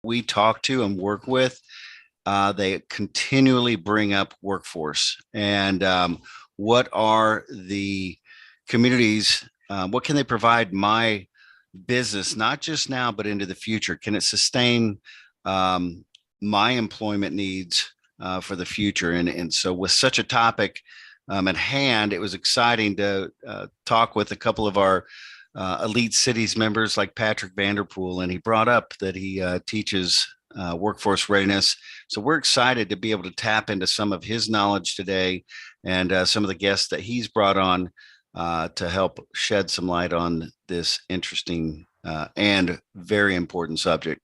we talk to and work with, they continually bring up workforce and what are the communities, what can they provide my business, not just now, but into the future? Can it sustain my employment needs for the future? And so, with such a topic at hand, it was exciting to talk with a couple of our elite cities members like Patrick Vanderpool, and he brought up that he teaches workforce readiness. So we're excited to be able to tap into some of his knowledge today and some of the guests that he's brought on to help shed some light on this interesting and very important subject.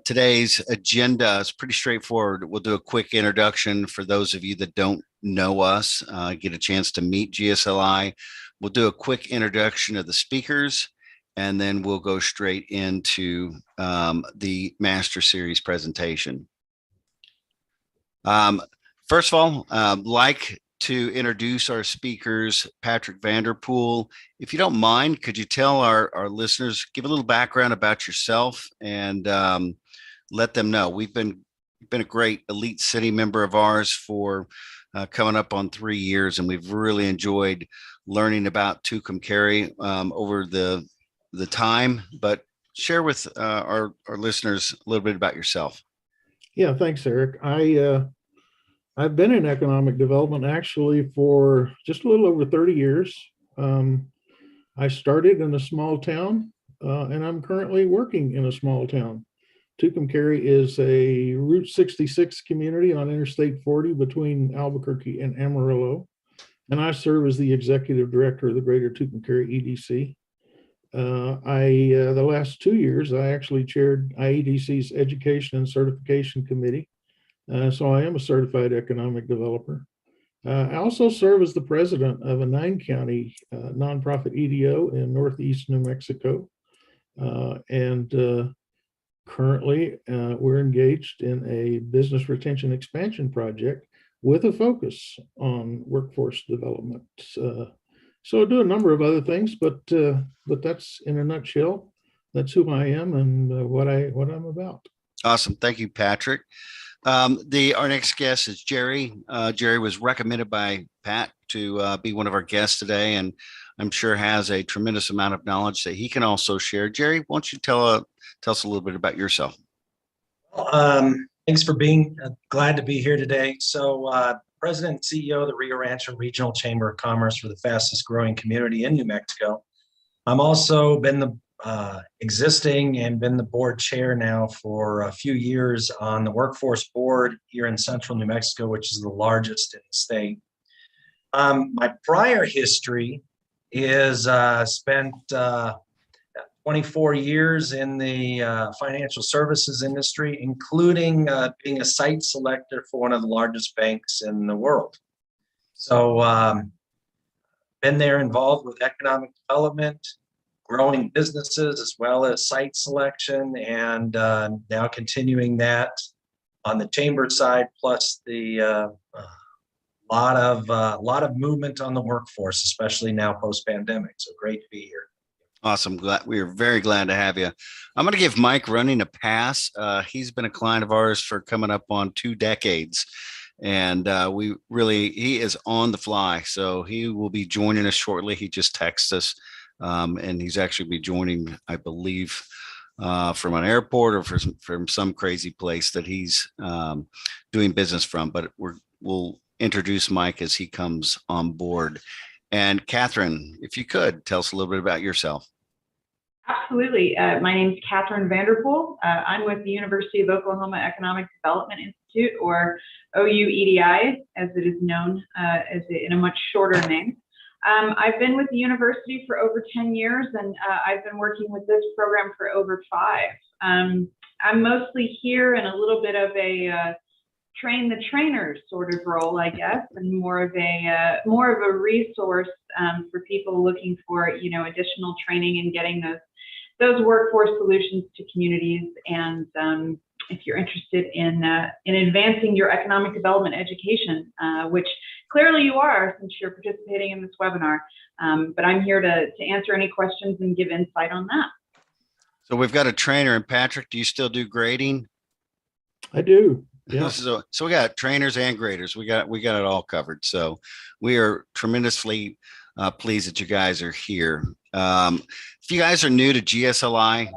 Today's agenda is pretty straightforward. We'll do a quick introduction for those of you that don't know us, get a chance to meet GSLI. We'll do a quick introduction of the speakers, and then we'll go straight into the Master Series presentation. First of all, like to introduce our speakers, Patrick Vanderpool. If you don't mind, could you tell our listeners, give a little background about yourself and let them know. You've been a great elite city member of ours for coming up on 3 years, and we've really enjoyed learning about Tucumcari over the time, but share with our listeners a little bit about yourself. Yeah, thanks, Eric. I've been in economic development actually for just a little over 30 years. I started in a small town, and I'm currently working in a small town. Tucumcari is a Route 66 community on Interstate 40 between Albuquerque and Amarillo, and I serve as the executive director of the Greater Tucumcari EDC. The last 2 years, I actually chaired IEDC's Education and Certification Committee. So I am a certified economic developer. I also serve as the president of a 9-county nonprofit EDO in Northeast New Mexico. And currently, we're engaged in a business retention expansion project with a focus on workforce development. So I do a number of other things, but that's in a nutshell. That's who I am and what I'm about. Awesome. Thank you, Patrick. Our next guest is Jerry. Jerry was recommended by Pat to be one of our guests today, and I'm sure has a tremendous amount of knowledge that he can also share. Jerry, why don't you tell us a little bit about yourself? Thanks for being glad to be here today. So, President and CEO of the Rio Rancho Regional Chamber of Commerce for the fastest growing community in New Mexico. I'm also been the existing and been the board chair now for a few years on the workforce board here in central New Mexico, which is the largest in the state. My prior history is spent 24 years in the financial services industry, including being a site selector for one of the largest banks in the world. So been there involved with economic development, growing businesses, as well as site selection, and now continuing that on the chamber side, plus the lot of movement on the workforce, especially now post-pandemic. So great to be here. Awesome. We are very glad to have you. I'm going to give Mike Running a pass. He's been a client of ours for coming up on 2 decades. And he is on the fly. So he will be joining us shortly. He just texted us. And he's actually be joining, I believe, from an airport or from some crazy place that he's doing business from. But we'll introduce Mike as he comes on board. And Catherine, if you could, tell us a little bit about yourself. Absolutely. My name is Catherine Vanderpool. I'm with the University of Oklahoma Economic Development Institute, or OUEDI, as it is known in a much shorter name. I've been with the university for over 10 years, and I've been working with this program for over 5. I'm mostly here in a little bit of a train the trainers sort of role, I guess, and more of a resource for people looking for additional training and getting those workforce solutions to communities. And if you're interested in advancing your economic development education, which clearly you are since you're participating in this webinar, but I'm here to answer any questions and give insight on that. So we've got a trainer, and Patrick, do you still do grading? I do. Yeah. So we got trainers and graders. We got it all covered. So we are tremendously pleased that you guys are here. If you guys are new to GSLI,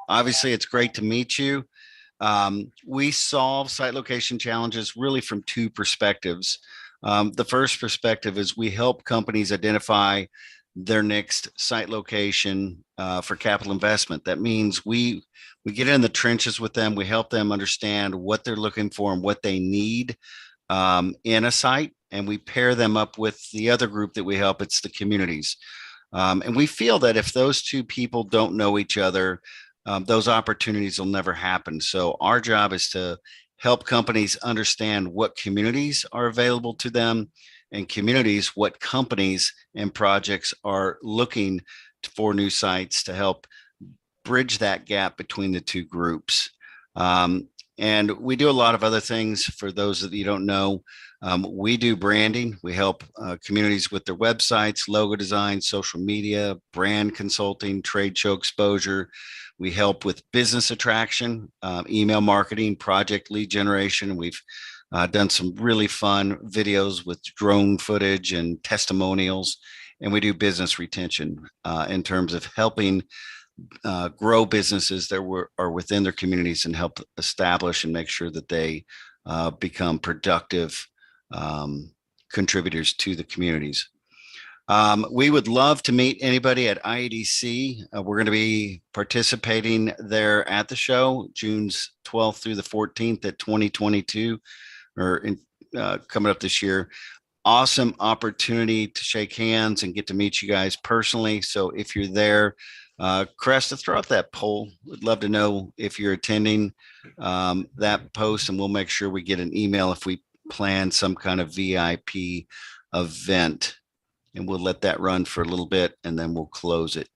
obviously it's great to meet you. We solve site location challenges really from two perspectives. The first perspective is we help companies identify their next site location for capital investment. That means we get in the trenches with them. We help them understand what they're looking for and what they need in a site, and we pair them up with the other group that we help. It's the communities, and we feel that if those two people don't know each other, those opportunities will never happen. So our job is to help companies understand what communities are available to them, and communities what companies and projects are looking for new sites to help bridge that gap between the two groups. And we do a lot of other things. For those that you don't know, we do branding. We help communities with their websites, logo design, social media, brand consulting, trade show exposure. We help with business attraction, email marketing, project lead generation. We've done some really fun videos with drone footage and testimonials. And we do business retention in terms of helping grow businesses that are within their communities and help establish and make sure that they become productive contributors to the communities. We would love to meet anybody at IEDC. We're going to be participating there at the show, June 12th through the 14th at 2022, coming up this year. Awesome opportunity to shake hands and get to meet you guys personally. So if you're there, Cresta, throw out that poll. We'd love to know if you're attending that post, and we'll make sure we get an email if we plan some kind of VIP event. And we'll let that run for a little bit, and then we'll close it.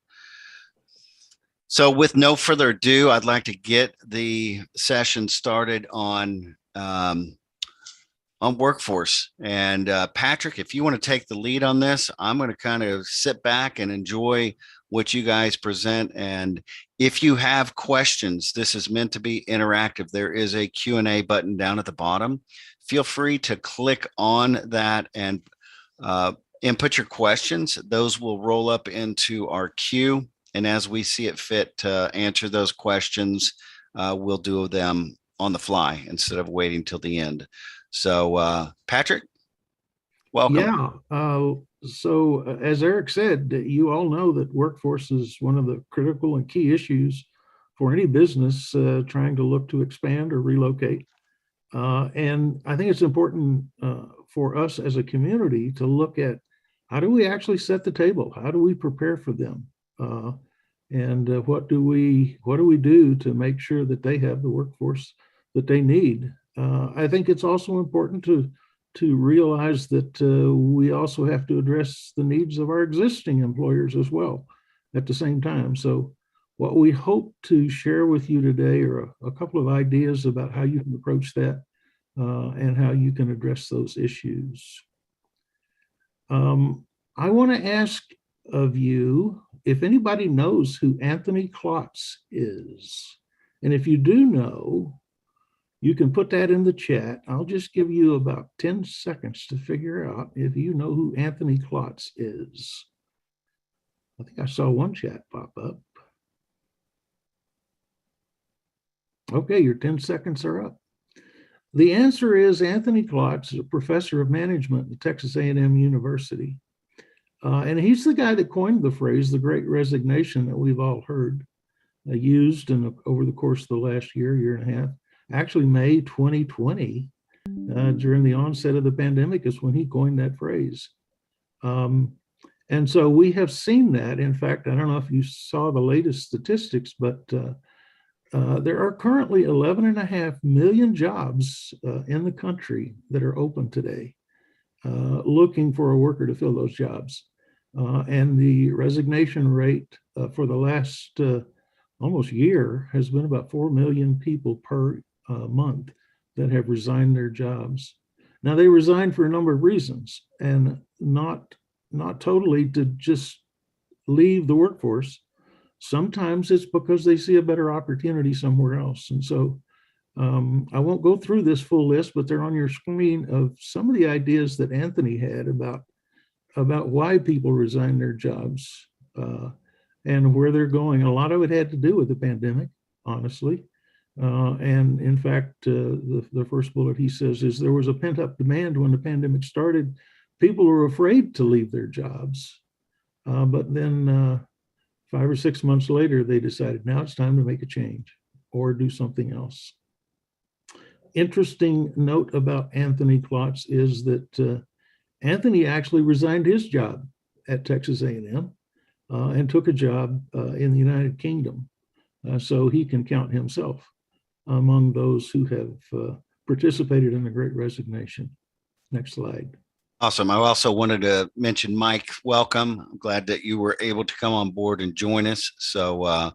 So with no further ado, I'd like to get the session started on workforce. And Patrick, if you want to take the lead on this, I'm going to kind of sit back and enjoy what you guys present. And if you have questions, this is meant to be interactive. There is a Q&A button down at the bottom. Feel free to click on that and input your questions. Those will roll up into our queue. And as we see it fit to answer those questions, we'll do them on the fly instead of waiting till the end. So, Patrick, welcome. Yeah. So as Eric said, you all know that workforce is one of the critical and key issues for any business trying to look to expand or relocate. And I think it's important for us as a community to look at how do we actually set the table? How do we prepare for them? And what do we do to make sure that they have the workforce that they need? I think it's also important to realize that we also have to address the needs of our existing employers as well at the same time. So what we hope to share with you today are a couple of ideas about how you can approach that and how you can address those issues. I want to ask of you if anybody knows who Anthony Klotz is. And if you do know, you can put that in the chat. I'll just give you about 10 seconds to figure out if you know who Anthony Klotz is. I think I saw one chat pop up. Okay, your 10 seconds are up. The answer is Anthony Klotz is a professor of management at Texas A&M University. And he's the guy that coined the phrase, the Great Resignation, that we've all heard used over the course of the last year and a half. Actually, May 2020, during the onset of the pandemic, is when he coined that phrase. And so we have seen that. In fact, I don't know if you saw the latest statistics, but there are currently 11.5 million jobs in the country that are open today, looking for a worker to fill those jobs. And the resignation rate for the last almost year has been about 4 million people per month that have resigned their jobs. Now, they resign for a number of reasons, and not totally to just leave the workforce, Sometimes it's because they see a better opportunity somewhere else. And so I won't go through this full list, but they're on your screen of some of the ideas that Anthony had about why people resign their jobs and where they're going. A lot of it had to do with the pandemic, honestly. And in fact, the first bullet he says is there was a pent-up demand when the pandemic started. People were afraid to leave their jobs. But then 5 or 6 months later, they decided now it's time to make a change or do something else. Interesting note about Anthony Klotz is that Anthony actually resigned his job at Texas A&M and took a job in the United Kingdom. So he can count himself among those who have participated in the Great Resignation. Next slide. Awesome. I also wanted to mention, Mike, welcome. I'm glad that you were able to come on board and join us. So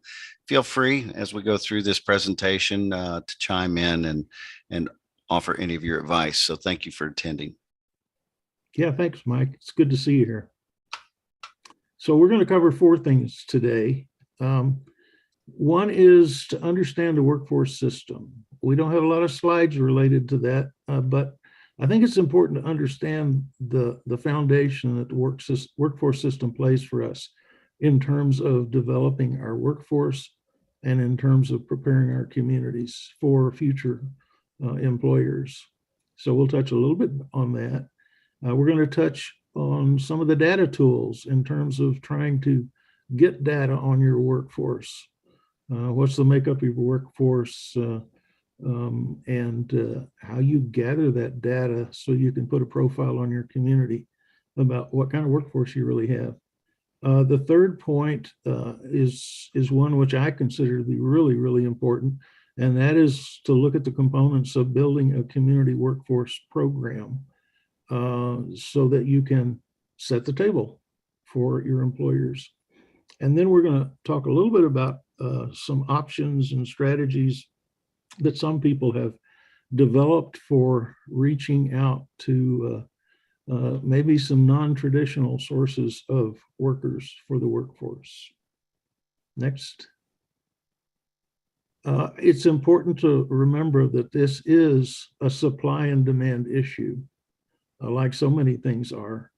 feel free as we go through this presentation to chime in and offer any of your advice. So thank you for attending. Yeah, thanks, Mike. It's good to see you here. So we're going to cover 4 things today. One is to understand the workforce system. We don't have a lot of slides related to that, but I think it's important to understand the foundation that the workforce system plays for us in terms of developing our workforce and in terms of preparing our communities for future employers. So we'll touch a little bit on that. We're going to touch on some of the data tools in terms of trying to get data on your workforce. What's the makeup of your workforce and how you gather that data so you can put a profile on your community about what kind of workforce you really have. The third point is one which I consider to be really, really important, and that is to look at the components of building a community workforce program so that you can set the table for your employers. And then we're going to talk a little bit about some options and strategies that some people have developed for reaching out to maybe some non-traditional sources of workers for the workforce. Next. It's important to remember that this is a supply and demand issue, like so many things are.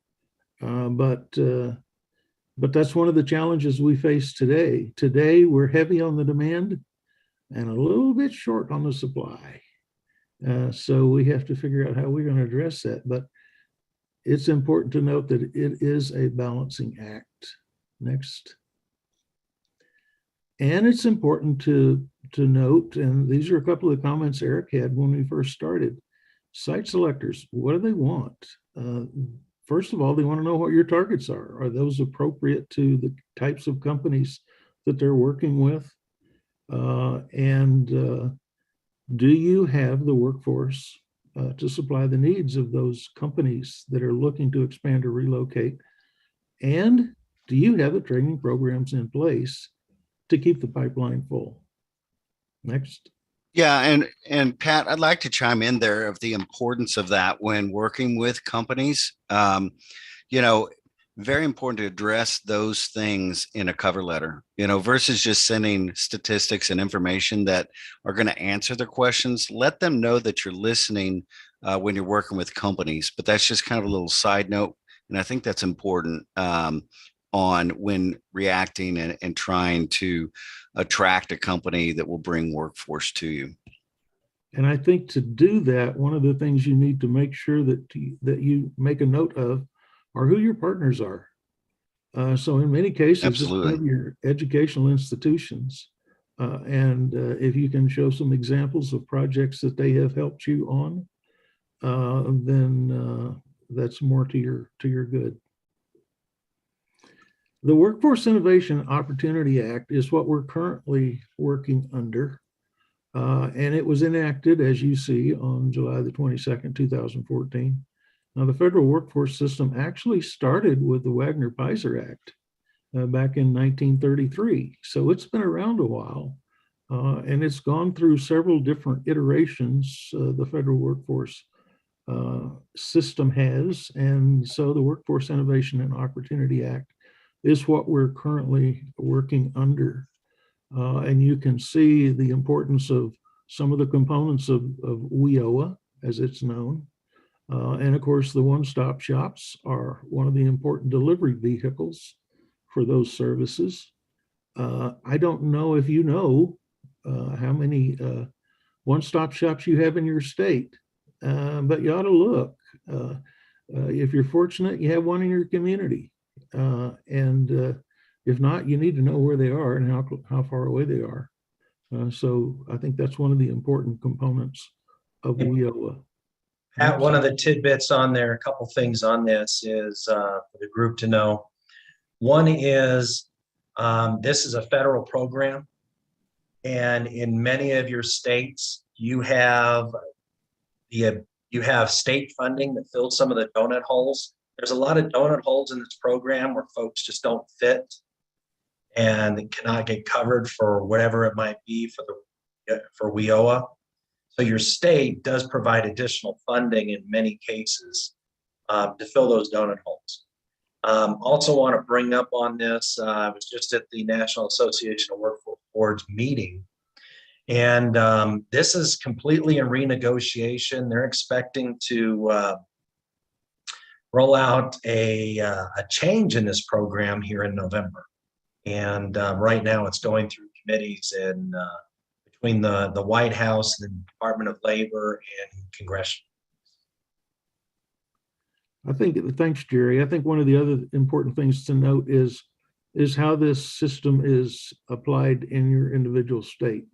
But that's one of the challenges we face today. Today, we're heavy on the demand and a little bit short on the supply. So we have to figure out how we're going to address that. But it's important to note that it is a balancing act. Next. And it's important to note, and these are a couple of comments Eric had when we first started. Site selectors, what do they want? First of all, they want to know what your targets are. Are those appropriate to the types of companies that they're working with? And do you have the workforce to supply the needs of those companies that are looking to expand or relocate? And do you have the training programs in place to keep the pipeline full? Next. Yeah, and Pat, I'd like to chime in there of the importance of that when working with companies. Very important to address those things in a cover letter, versus just sending statistics and information that are going to answer their questions. Let them know that you're listening when you're working with companies. But that's just kind of a little side note. And I think that's important on when reacting and trying to attract a company that will bring workforce to you. And I think to do that, one of the things you need to make sure that you make a note of are who your partners are. So in many cases, Absolutely. It's one of your educational institutions. And if you can show some examples of projects that they have helped you on, then that's more to your good. The Workforce Innovation Opportunity Act is what we're currently working under. And it was enacted, as you see, on July the 22nd, 2014. Now, the federal workforce system actually started with the Wagner-Pfizer Act back in 1933. So it's been around a while, and it's gone through several different iterations, the federal workforce system has. And so the Workforce Innovation and Opportunity Act is what we're currently working under. And you can see the importance of some of the components of WIOA, as it's known. And of course, the one-stop shops are one of the important delivery vehicles for those services. I don't know if you know how many one-stop shops you have in your state, but you ought to look. If you're fortunate, you have one in your community. And if not, you need to know where they are and how far away they are. So I think that's one of the important components of WIOA. Pat, one of the tidbits on there, a couple things on this is for the group to know. One is this is a federal program, and in many of your states, you have state funding that fills some of the donut holes. There's a lot of donut holes in this program where folks just don't fit and cannot get covered for whatever it might be for WIOA. So your state does provide additional funding in many cases to fill those donut holes. Also want to bring up on this, I was just at the National Association of Workforce Boards meeting, and this is completely in renegotiation. They're expecting to roll out a change in this program here in November. And right now it's going through committees in between the White House, the Department of Labor, and Congressional. Thanks, Jerry. I think one of the other important things to note is how this system is applied in your individual state.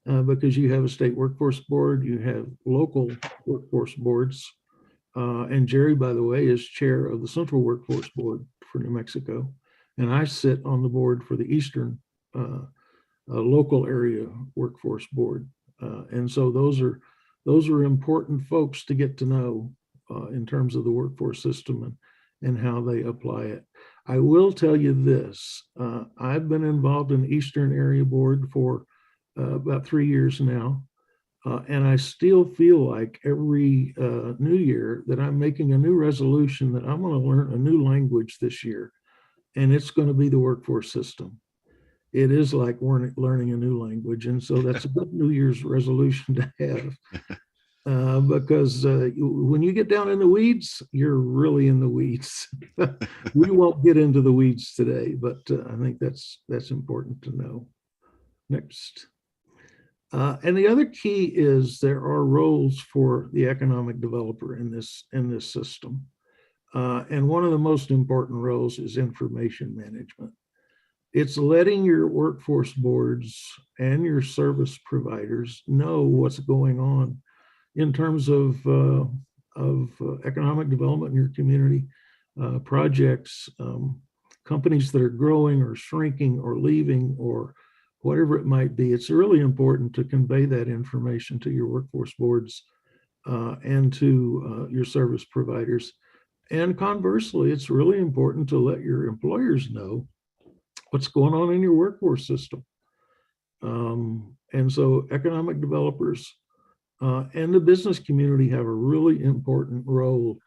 Because you have a state workforce board, you have local workforce boards. And Jerry, by the way, is chair of the Central Workforce Board for New Mexico. And I sit on the board for the Eastern local area workforce board. And so those are important folks to get to know in terms of the workforce system and how they apply it. I will tell you this, I've been involved in the Eastern area board for about 3 years now. And I still feel like every new year that I'm making a new resolution that I'm going to learn a new language this year. And it's going to be the workforce system. It is like learning a new language. And so that's a good New Year's resolution to have. Because when you get down in the weeds, you're really in the weeds. We won't get into the weeds today, but I think that's important to know. Next. And the other key is there are roles for the economic developer in this system. And one of the most important roles is information management. It's letting your workforce boards and your service providers know what's going on in terms of economic development in your community, projects, companies that are growing or shrinking or leaving or whatever it might be. It's really important to convey that information to your workforce boards and to your service providers. And conversely, it's really important to let your employers know what's going on in your workforce system. And so economic developers and the business community have a really important role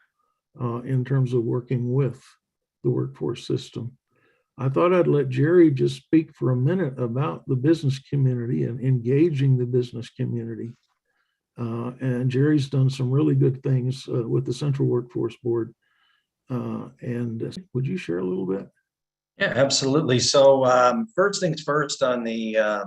in terms of working with the workforce system. I thought I'd let Jerry just speak for a minute about the business community and engaging the business community. And Jerry's done some really good things with the Central Workforce Board. And would you share a little bit? Yeah, absolutely. So first things first on the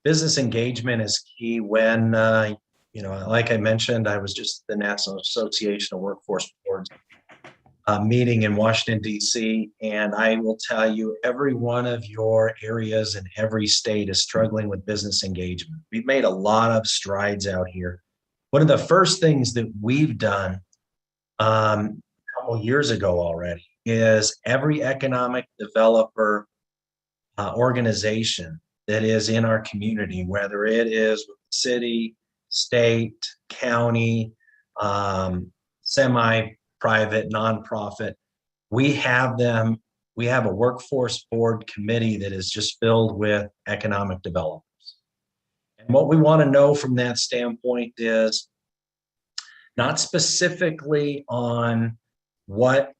business engagement is key when, like I mentioned, I was just at the National Association of Workforce Boards meeting in Washington, D.C. And I will tell you, every one of your areas in every state is struggling with business engagement. We've made a lot of strides out here. One of the first things that we've done a couple years ago already is every economic developer organization that is in our community, whether it is with the city, state, county, semi-private, nonprofit, we have a workforce board committee that is just filled with economic developers. And what we want to know from that standpoint is not specifically on what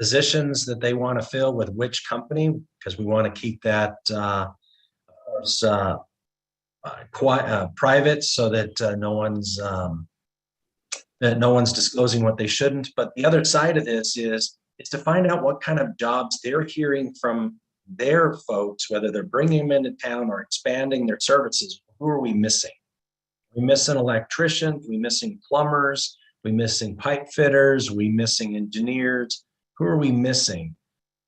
positions that they want to fill with which company, because we want to keep that of course, private, so that no one's disclosing what they shouldn't. But the other side of this is to find out what kind of jobs they're hearing from their folks, whether they're bringing them into town or expanding their services. Who are we missing? Are we missing electricians? Are we missing plumbers? Are we missing pipe fitters? Are we missing engineers? Who are we missing?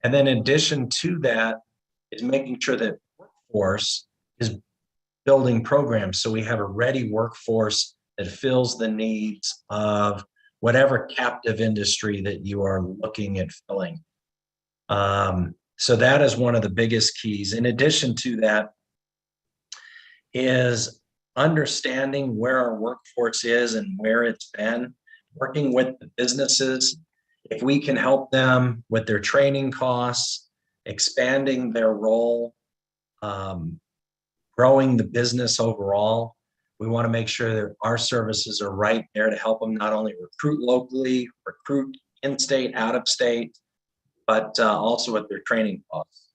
And then in addition to that is making sure that workforce is building programs so we have a ready workforce that fills the needs of whatever captive industry that you are looking at filling. So that is one of the biggest keys. In addition to that is understanding where our workforce is and where it's been, working with the businesses. If we can help them with their training costs, expanding their role, growing the business overall, we want to make sure that our services are right there to help them not only recruit locally, recruit in-state, out-of-state, but also with their training costs.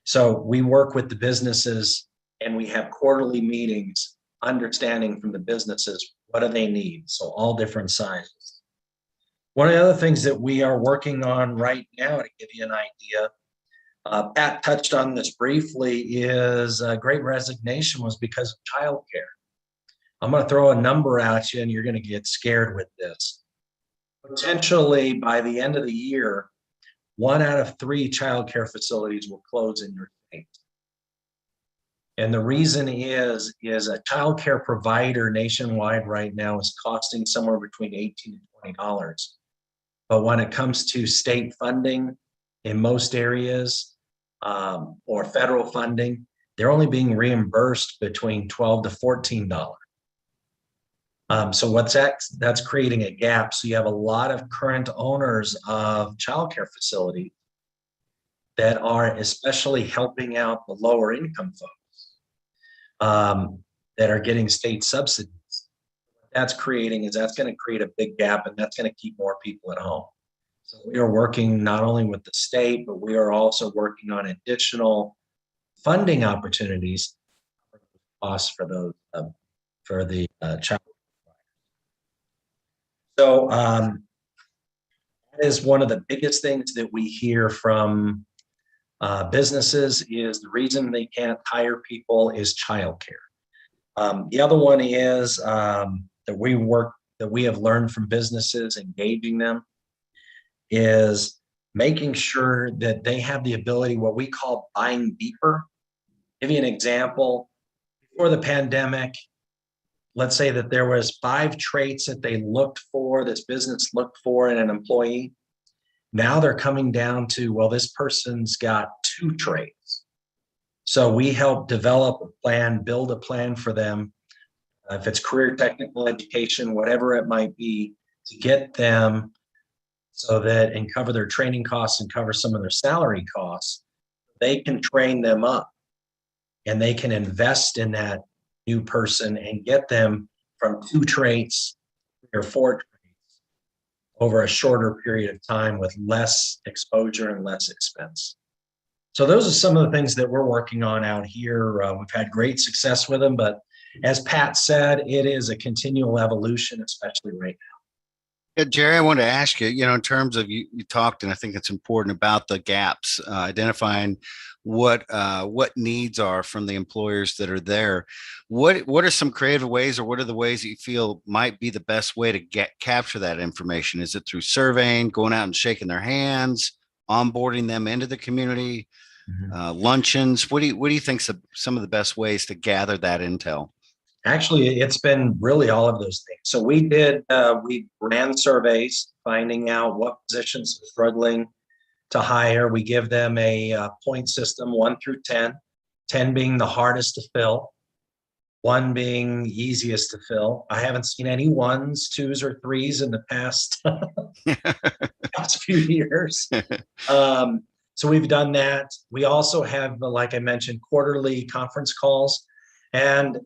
So we work with the businesses and we have quarterly meetings, understanding from the businesses, what do they need? So all different sizes. One of the other things that we are working on right now, to give you an idea, Pat touched on this briefly, is Great Resignation was because of childcare. I'm going to throw a number at you and you're going to get scared with this. Potentially by the end of the year, 1 out of 3 childcare facilities will close in your state. And the reason is a childcare provider nationwide right now is costing somewhere between $18 and $20. But when it comes to state funding in most areas or federal funding, they're only being reimbursed between $12 to $14. So that's creating a gap. So you have a lot of current owners of childcare facilities that are especially helping out the lower income folks that are getting state subsidies. What that's going to create a big gap, and that's going to keep more people at home. So we are working not only with the state, but we are also working on additional funding opportunities costs for those for the child. So that is one of the biggest things that we hear from businesses is the reason they can't hire people is childcare. The other one is that we have learned from businesses engaging them is making sure that they have the ability, what we call buying deeper. Give you an example. Before the pandemic, let's say that there was 5 traits that they looked for, this business looked for in an employee. Now they're coming down to, well, this person's got 2 traits. So we help develop a plan, build a plan for them. If it's career technical education, whatever it might be, to get them so that and cover their training costs and cover some of their salary costs, they can train them up and they can invest in that new person and get them from 2 traits or 4 traits over a shorter period of time with less exposure and less expense. So those are some of the things that we're working on out here. We've had great success with them, but as Pat said, it is a continual evolution, especially right now. Yeah, Jerry, I want to ask you, in terms of you talked, and I think it's important about the gaps, identifying what needs are from the employers that are there. What are some creative ways, or what are the ways that you feel might be the best way to capture that information? Is it through surveying, going out and shaking their hands, onboarding them into the community, luncheons? What do you think some of the best ways to gather that intel? Actually, it's been really all of those things. So we ran surveys, finding out what positions are struggling to hire. We give them a point system, 1 through 10, 10 being the hardest to fill, 1 being easiest to fill. I haven't seen any 1s, 2s, or 3s in the past few years. So we've done that. We also have, like I mentioned, quarterly conference calls. And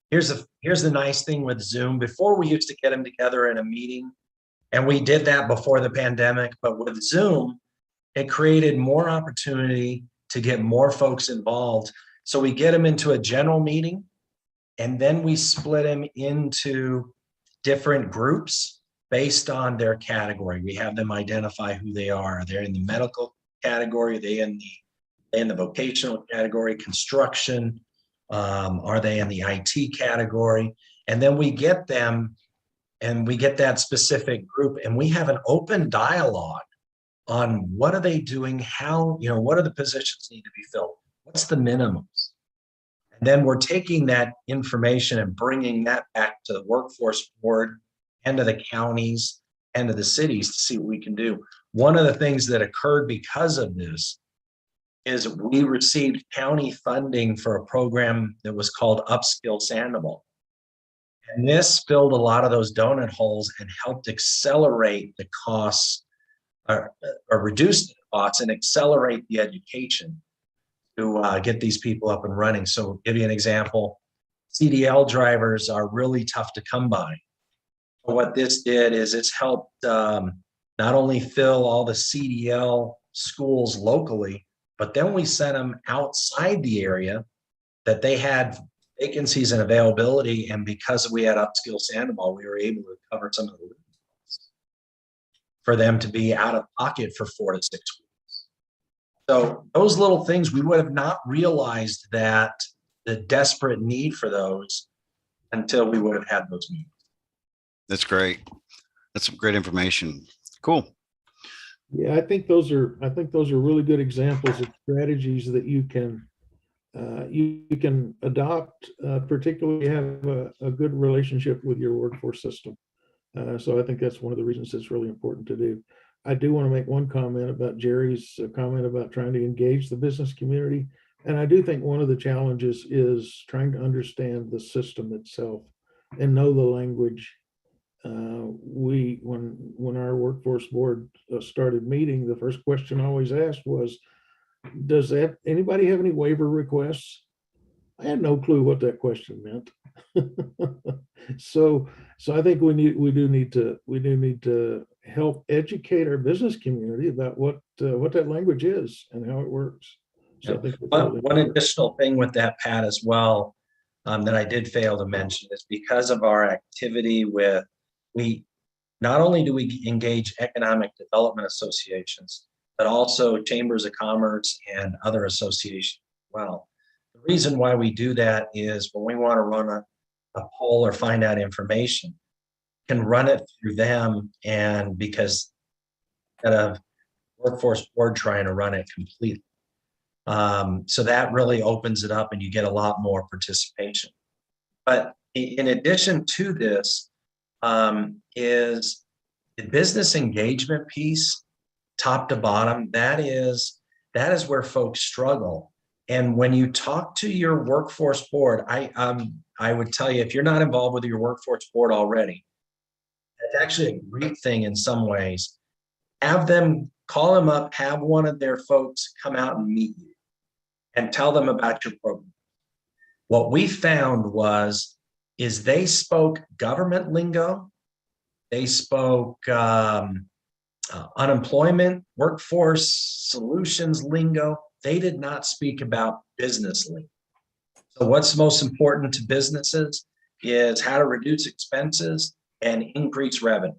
here's the nice thing with Zoom. Before, we used to get them together in a meeting, and we did that before the pandemic. But with Zoom, it created more opportunity to get more folks involved. So we get them into a general meeting, and then we split them into different groups based on their category. We have them identify who they are. They're in the medical category, they in the vocational category, construction, are they in the IT category? And then we get them and we get that specific group, and we have an open dialogue on what are they doing, how, what are the positions need to be filled, what's the minimums. And then we're taking that information and bringing that back to the workforce board and to the counties and to the cities to see what we can do. One of the things that occurred because of this is we received county funding for a program that was called Upskill Sandoval. And this filled a lot of those donut holes and helped accelerate the costs or reduce the costs and accelerate the education to get these people up and running. So give you an example, CDL drivers are really tough to come by. What this did is it's helped not only fill all the CDL schools locally, but then we sent them outside the area that they had vacancies and availability. And because we had Upskill Sandoval, we were able to cover some of the costs for them to be out of pocket for 4 to 6 weeks. So those little things, we would have not realized that the desperate need for those until we would have had those meetings. That's great. That's some great information. Cool. Yeah, I think those are really good examples of strategies that you can adopt, particularly have a good relationship with your workforce system. So I think that's one of the reasons it's really important to do. I do want to make one comment about Jerry's comment about trying to engage the business community. And I do think one of the challenges is trying to understand the system itself and know the language. When our workforce board started meeting, the first question I always asked was, does anybody have any waiver requests? I had no clue what that question meant. So I think we do need to help educate our business community about what that language is and how it works. So I think one additional thing with that, Pat, as well, that I did fail to mention is because of our activity with, we not only do we engage economic development associations, but also chambers of commerce and other associations as well. The reason why we do that is when we want to run a poll or find out information, can run it through them, and because instead of workforce board trying to run it completely. So that really opens it up and you get a lot more participation. But in addition to this, is the business engagement piece, top to bottom. That is where folks struggle. And when you talk to your workforce board, I would tell you, if you're not involved with your workforce board already, it's actually a great thing in some ways. Have them, call them up, have one of their folks come out and meet you and tell them about your program. What we found is they spoke government lingo, they spoke unemployment, workforce solutions lingo. They did not speak about business lingo. So what's most important to businesses is how to reduce expenses and increase revenue.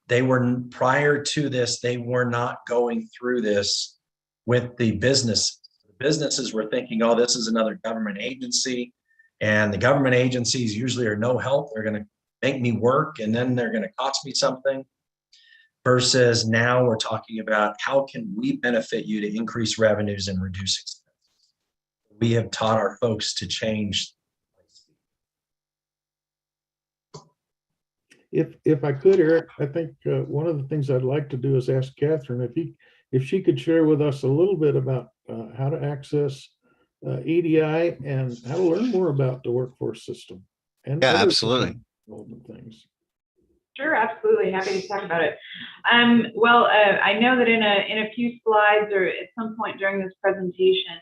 They were, prior to this, they were not going through this with the business. The businesses were thinking, oh, this is another government agency. And the government agencies usually are no help. They're going to make me work and then they're going to cost me something. Versus now we're talking about how can we benefit you to increase revenues and reduce expenses. We have taught our folks to change. If I could, Eric, I think one of the things I'd like to do is ask Catherine if she could share with us a little bit about how to access EDI and how to learn more about the workforce system. And yeah, absolutely. Things. Sure, absolutely. Happy to talk about it. Well, I know that in a few slides or at some point during this presentation,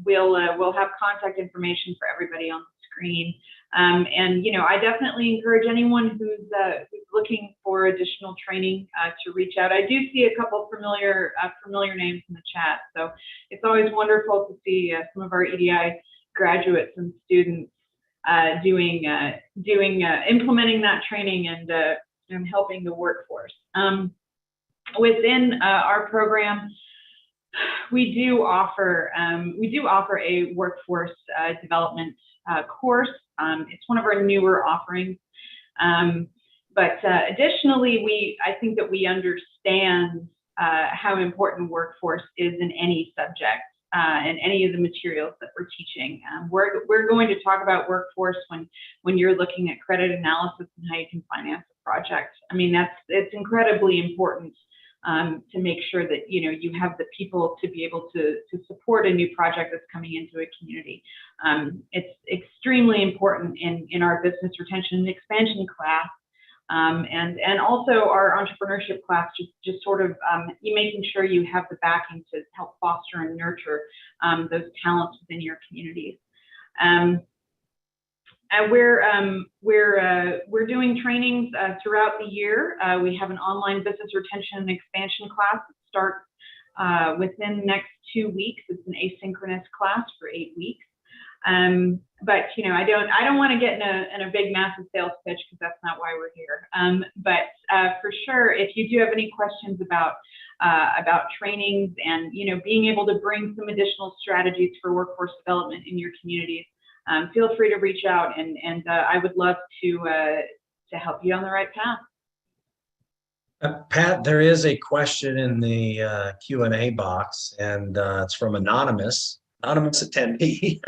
we'll have contact information for everybody on the screen. And I definitely encourage anyone who's looking for additional training to reach out. I do see a couple familiar names in the chat, so it's always wonderful to see some of our EDI graduates and students implementing that training and helping the workforce. Within our program, we do offer a workforce development course. It's one of our newer offerings, but additionally, I think that we understand how important workforce is in any subject and any of the materials that we're teaching. We're going to talk about workforce when you're looking at credit analysis and how you can finance a project. I mean, it's incredibly important to make sure that you have the people to be able to support a new project that's coming into a community. It's extremely important in our business retention and expansion class, and also our entrepreneurship class. Just sort of you making sure you have the backing to help foster and nurture those talents within your communities. And we're doing trainings throughout the year. We have an online business retention and expansion class that starts within the next 2 weeks. It's an asynchronous class for 8 weeks. But I don't want to get in a big massive sales pitch, because that's not why we're here. But for sure, if you do have any questions about trainings and being able to bring some additional strategies for workforce development in your communities, feel free to reach out, and I would love to help you on the right path. Pat, there is a question in the Q&A box, and it's from anonymous attendee.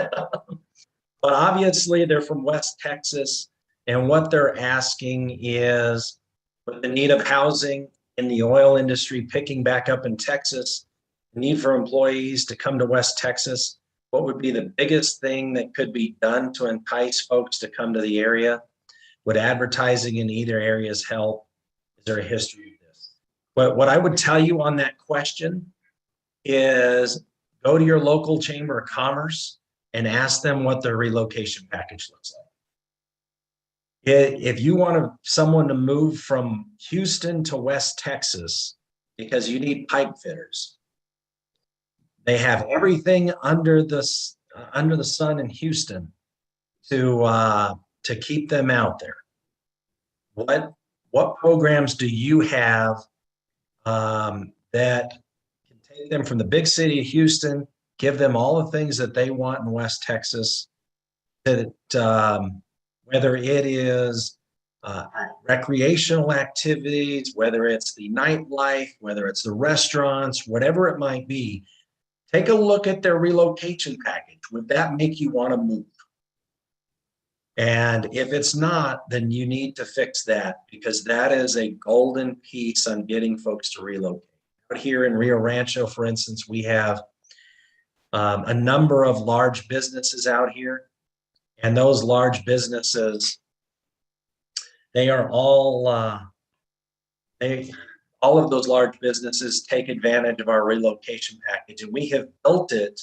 But obviously they're from West Texas, and what they're asking is, with the need of housing in the oil industry picking back up in Texas, the need for employees to come to West Texas, what would be the biggest thing that could be done to entice folks to come to the area? Would advertising in either areas help? Is there a history of this? But what I would tell you on that question is, go to your local Chamber of Commerce and ask them what their relocation package looks like. If you want someone to move from Houston to West Texas because you need pipe fitters, they have everything under the sun in Houston to keep them out there. What programs do you have that can take them from the big city of Houston, give them all the things that they want in West Texas, that whether it is recreational activities, whether it's the nightlife, whether it's the restaurants, whatever it might be, take a look at their relocation package. Would that make you want to move? And if it's not, then you need to fix that, because that is a golden piece on getting folks to relocate. Out here in Rio Rancho, for instance, we have a number of large businesses out here, and those large businesses, they are all of those large businesses take advantage of our relocation package, and we have built it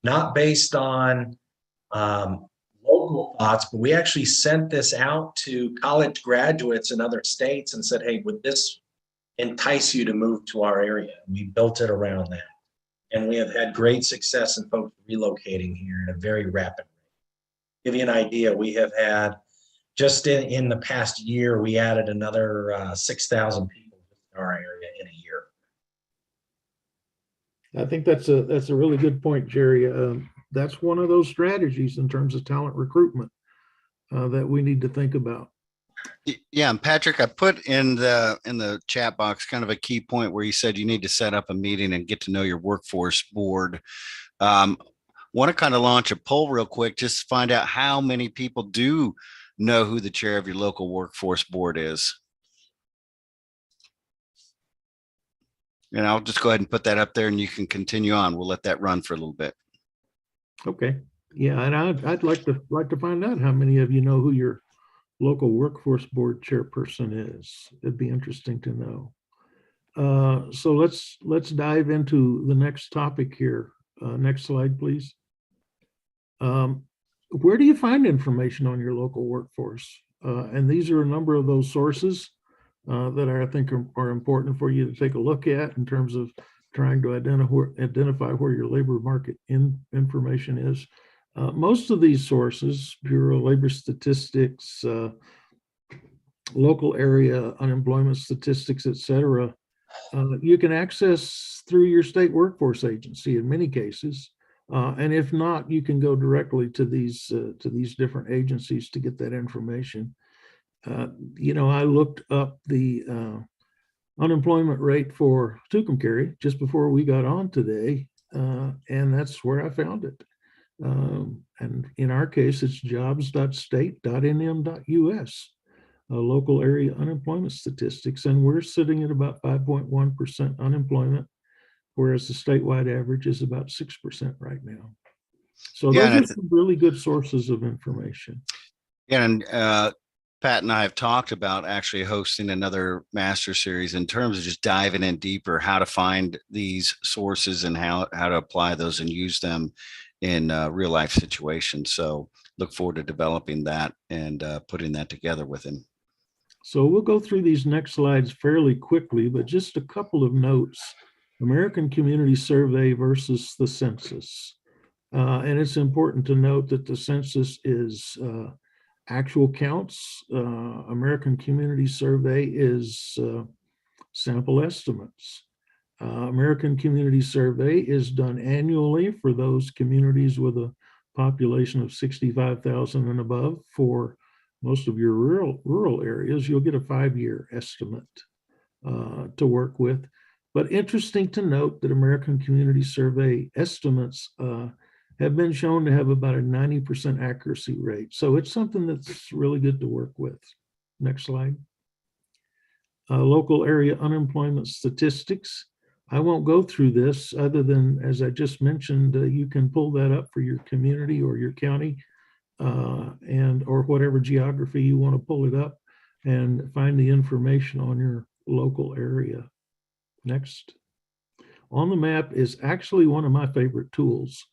not based on local thoughts, but we actually sent this out to college graduates in other states and said, hey, would this entice you to move to our area? And we built it around that. And we have had great success in folks relocating here in a very rapid rate. Give you an idea, we have had, just in the past year, we added another 6,000 people in our area in a year. I think that's a really good point, Jerry. That's one of those strategies in terms of talent recruitment that we need to think about. Yeah, and Patrick, I put in the chat box kind of a key point where you said you need to set up a meeting and get to know your workforce board. Want to kind of launch a poll real quick, just to find out how many people do know who the chair of your local workforce board is. And I'll just go ahead and put that up there, and you can continue on. We'll let that run for a little bit. Okay. Yeah, and I'd like to find out how many of you know who your local workforce board chairperson is. It'd be interesting to know. So let's dive into the next topic here. Next slide, please. where do you find information on your local workforce? And these are a number of those sources that I think are important for you to take a look at in terms of trying to identify where your labor market information is. Most of these sources, Bureau of Labor Statistics, local area unemployment statistics, et cetera, you can access through your state workforce agency in many cases. And if not, you can go directly to these different agencies to get that information. I looked up the unemployment rate for Tucumcari just before we got on today, and that's where I found it. And in our case, it's jobs.state.nm.us, local area unemployment statistics, and we're sitting at about 5.1% unemployment, whereas the statewide average is about 6% right now. So Yeah, those are some really good sources of information. and Pat and I have talked about actually hosting another master series in terms of just diving in deeper, how to find these sources and how to apply those and use them in real life situations. So look forward to developing that and putting that together with him. So we'll go through these next slides fairly quickly, but just a couple of notes. American Community Survey versus the census. And it's important to note that the census is actual counts. American Community Survey is sample estimates. American Community Survey is done annually for those communities with a population of 65,000 and above. For most of your rural areas, you'll get a 5-year estimate to work with. But interesting to note that American Community Survey estimates have been shown to have about a 90% accuracy rate. So it's something that's really good to work with. Next slide. Local area unemployment statistics. I won't go through this other than, as I just mentioned, you can pull that up for your community or your county or whatever geography you want to pull it up and find the information on your local area. Next. On the map is actually one of my favorite tools.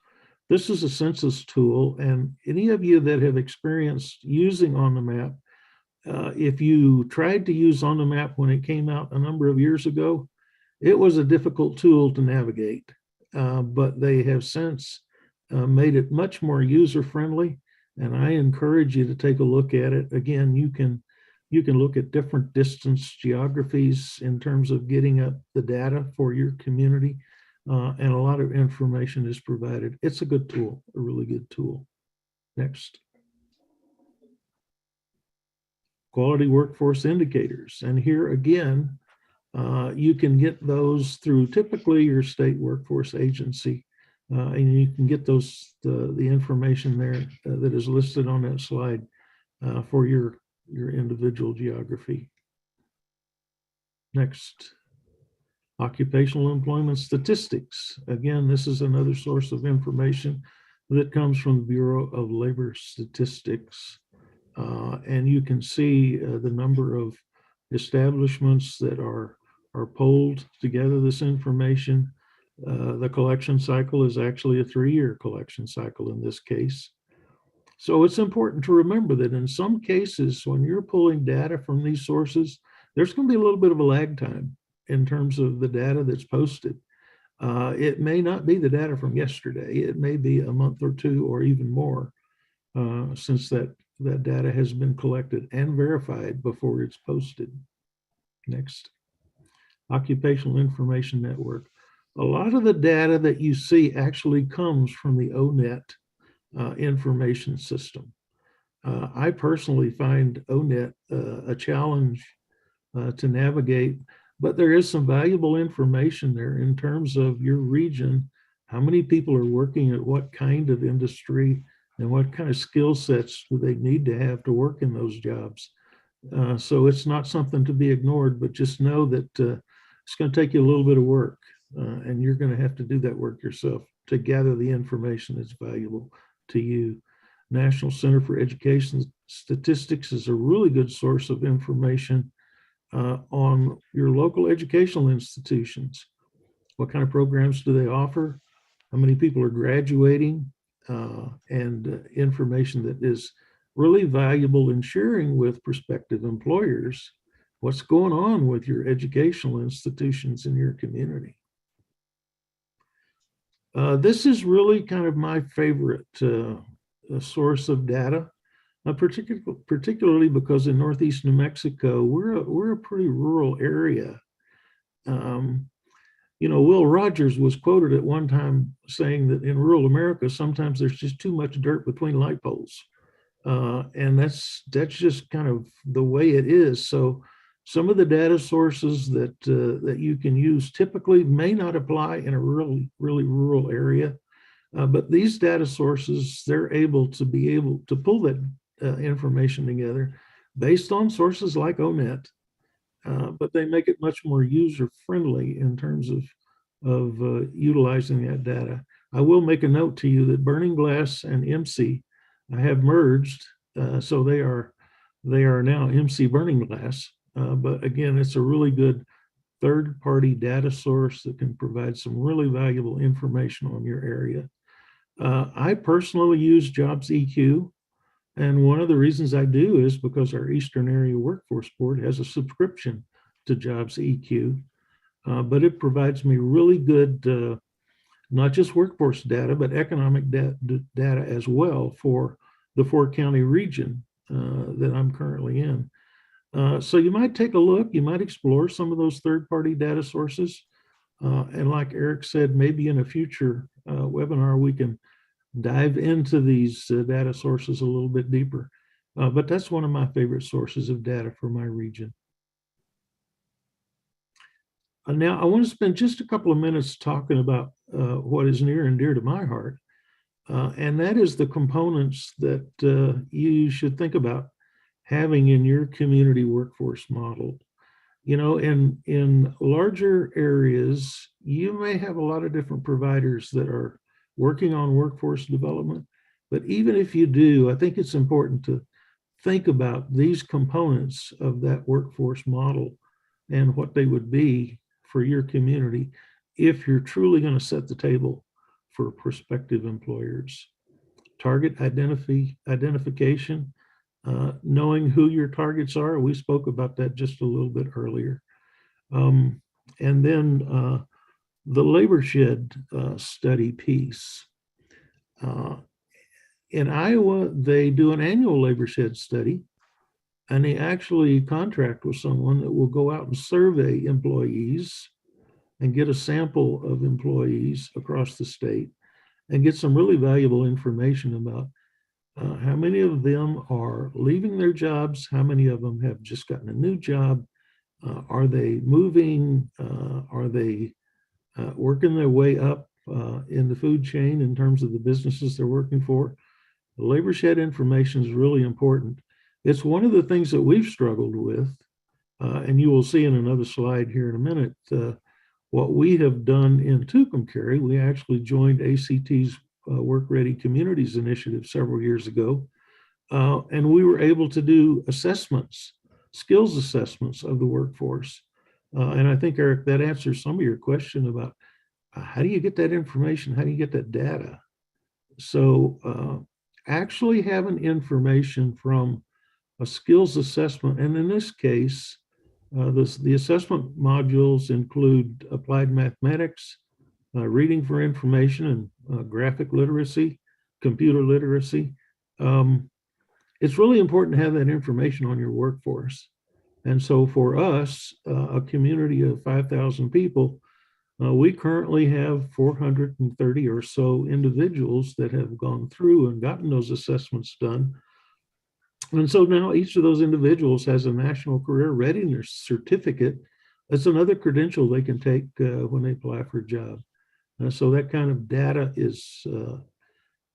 This is a census tool, and any of you that have experienced using On the Map, if you tried to use On the Map when it came out a number of years ago, it was a difficult tool to navigate, but they have since made it much more user-friendly, and I encourage you to take a look at it. Again, you can look at different distance geographies in terms of getting up the data for your community. And a lot of information is provided. It's a good tool, a really good tool. Next. Quality workforce indicators. And here again, you can get those through typically your state workforce agency. And you can get those, the information there that is listed on that slide for your individual geography. Next. Occupational employment statistics. Again, this is another source of information that comes from the Bureau of Labor Statistics. And you can see the number of establishments that are polled together this information. The collection cycle is actually a 3-year collection cycle in this case. So it's important to remember that in some cases, when you're pulling data from these sources, there's going to be a little bit of a lag time in terms of the data that's posted. It may not be the data from yesterday. It may be a month or two or even more since that data has been collected and verified before it's posted. Next. Occupational Information Network. A lot of the data that you see actually comes from the ONET information system. I personally find ONET a challenge to navigate, but there is some valuable information there in terms of your region, how many people are working at what kind of industry and what kind of skill sets do they need to have to work in those jobs. So it's not something to be ignored, but just know that it's going to take you a little bit of work and you're going to have to do that work yourself to gather the information that's valuable to you. National Center for Education Statistics is a really good source of information on your local educational institutions. What kind of programs do they offer? How many people are graduating? and information that is really valuable in sharing with prospective employers what's going on with your educational institutions in your community. This is really kind of my favorite source of data, particularly because in Northeast New Mexico, we're a pretty rural area. You know, Will Rogers was quoted at one time saying that in rural America, sometimes there's just too much dirt between light poles. And that's just kind of the way it is. So some of the data sources that you can use typically may not apply in a really rural area. But these data sources, they're able to pull that information together based on sources like ONET, but they make it much more user-friendly in terms of utilizing that data. I will make a note to you that Burning Glass and MC have merged, so they are now MC Burning Glass. But again, it's a really good third-party data source that can provide some really valuable information on your area. I personally use Jobs EQ, and one of the reasons I do is because our Eastern Area Workforce Board has a subscription to Jobs EQ, but it provides me really good, not just workforce data, but economic data as well for the 4-county region that I'm currently in. So you might take a look, you might explore some of those third-party data sources. And like Eric said, maybe in a future webinar, we can dive into these data sources a little bit deeper. But that's one of my favorite sources of data for my region. Now, I want to spend just a couple of minutes talking about what is near and dear to my heart. And that is the components that you should think about having in your community workforce model. You know, in larger areas, you may have a lot of different providers that are working on workforce development. But even if you do, I think it's important to think about these components of that workforce model and what they would be for your community if you're truly going to set the table for prospective employers. Target identification, knowing who your targets are. We spoke about that just a little bit earlier. And then the labor shed study piece. In Iowa, they do an annual labor shed study, and they actually contract with someone that will go out and survey employees and get a sample of employees across the state and get some really valuable information about how many of them are leaving their jobs, how many of them have just gotten a new job, are they moving, are they working their way up in the food chain in terms of the businesses they're working for. The labor shed information is really important. It's one of the things that we've struggled with, and you will see in another slide here in a minute, what we have done in Tucumcari. We actually joined ACT's Work Ready Communities Initiative several years ago, and we were able to do assessments, skills assessments of the workforce. And I think, Eric, that answers some of your question about how do you get that information? How do you get that data? So actually having information from a skills assessment, and in this case, the assessment modules include applied mathematics, reading for information, and graphic literacy, computer literacy. It's really important to have that information on your workforce. And so for us, a community of 5,000 people, we currently have 430 or so individuals that have gone through and gotten those assessments done. And so now each of those individuals has a National Career Readiness Certificate. That's another credential they can take when they apply for a job. So that kind of data is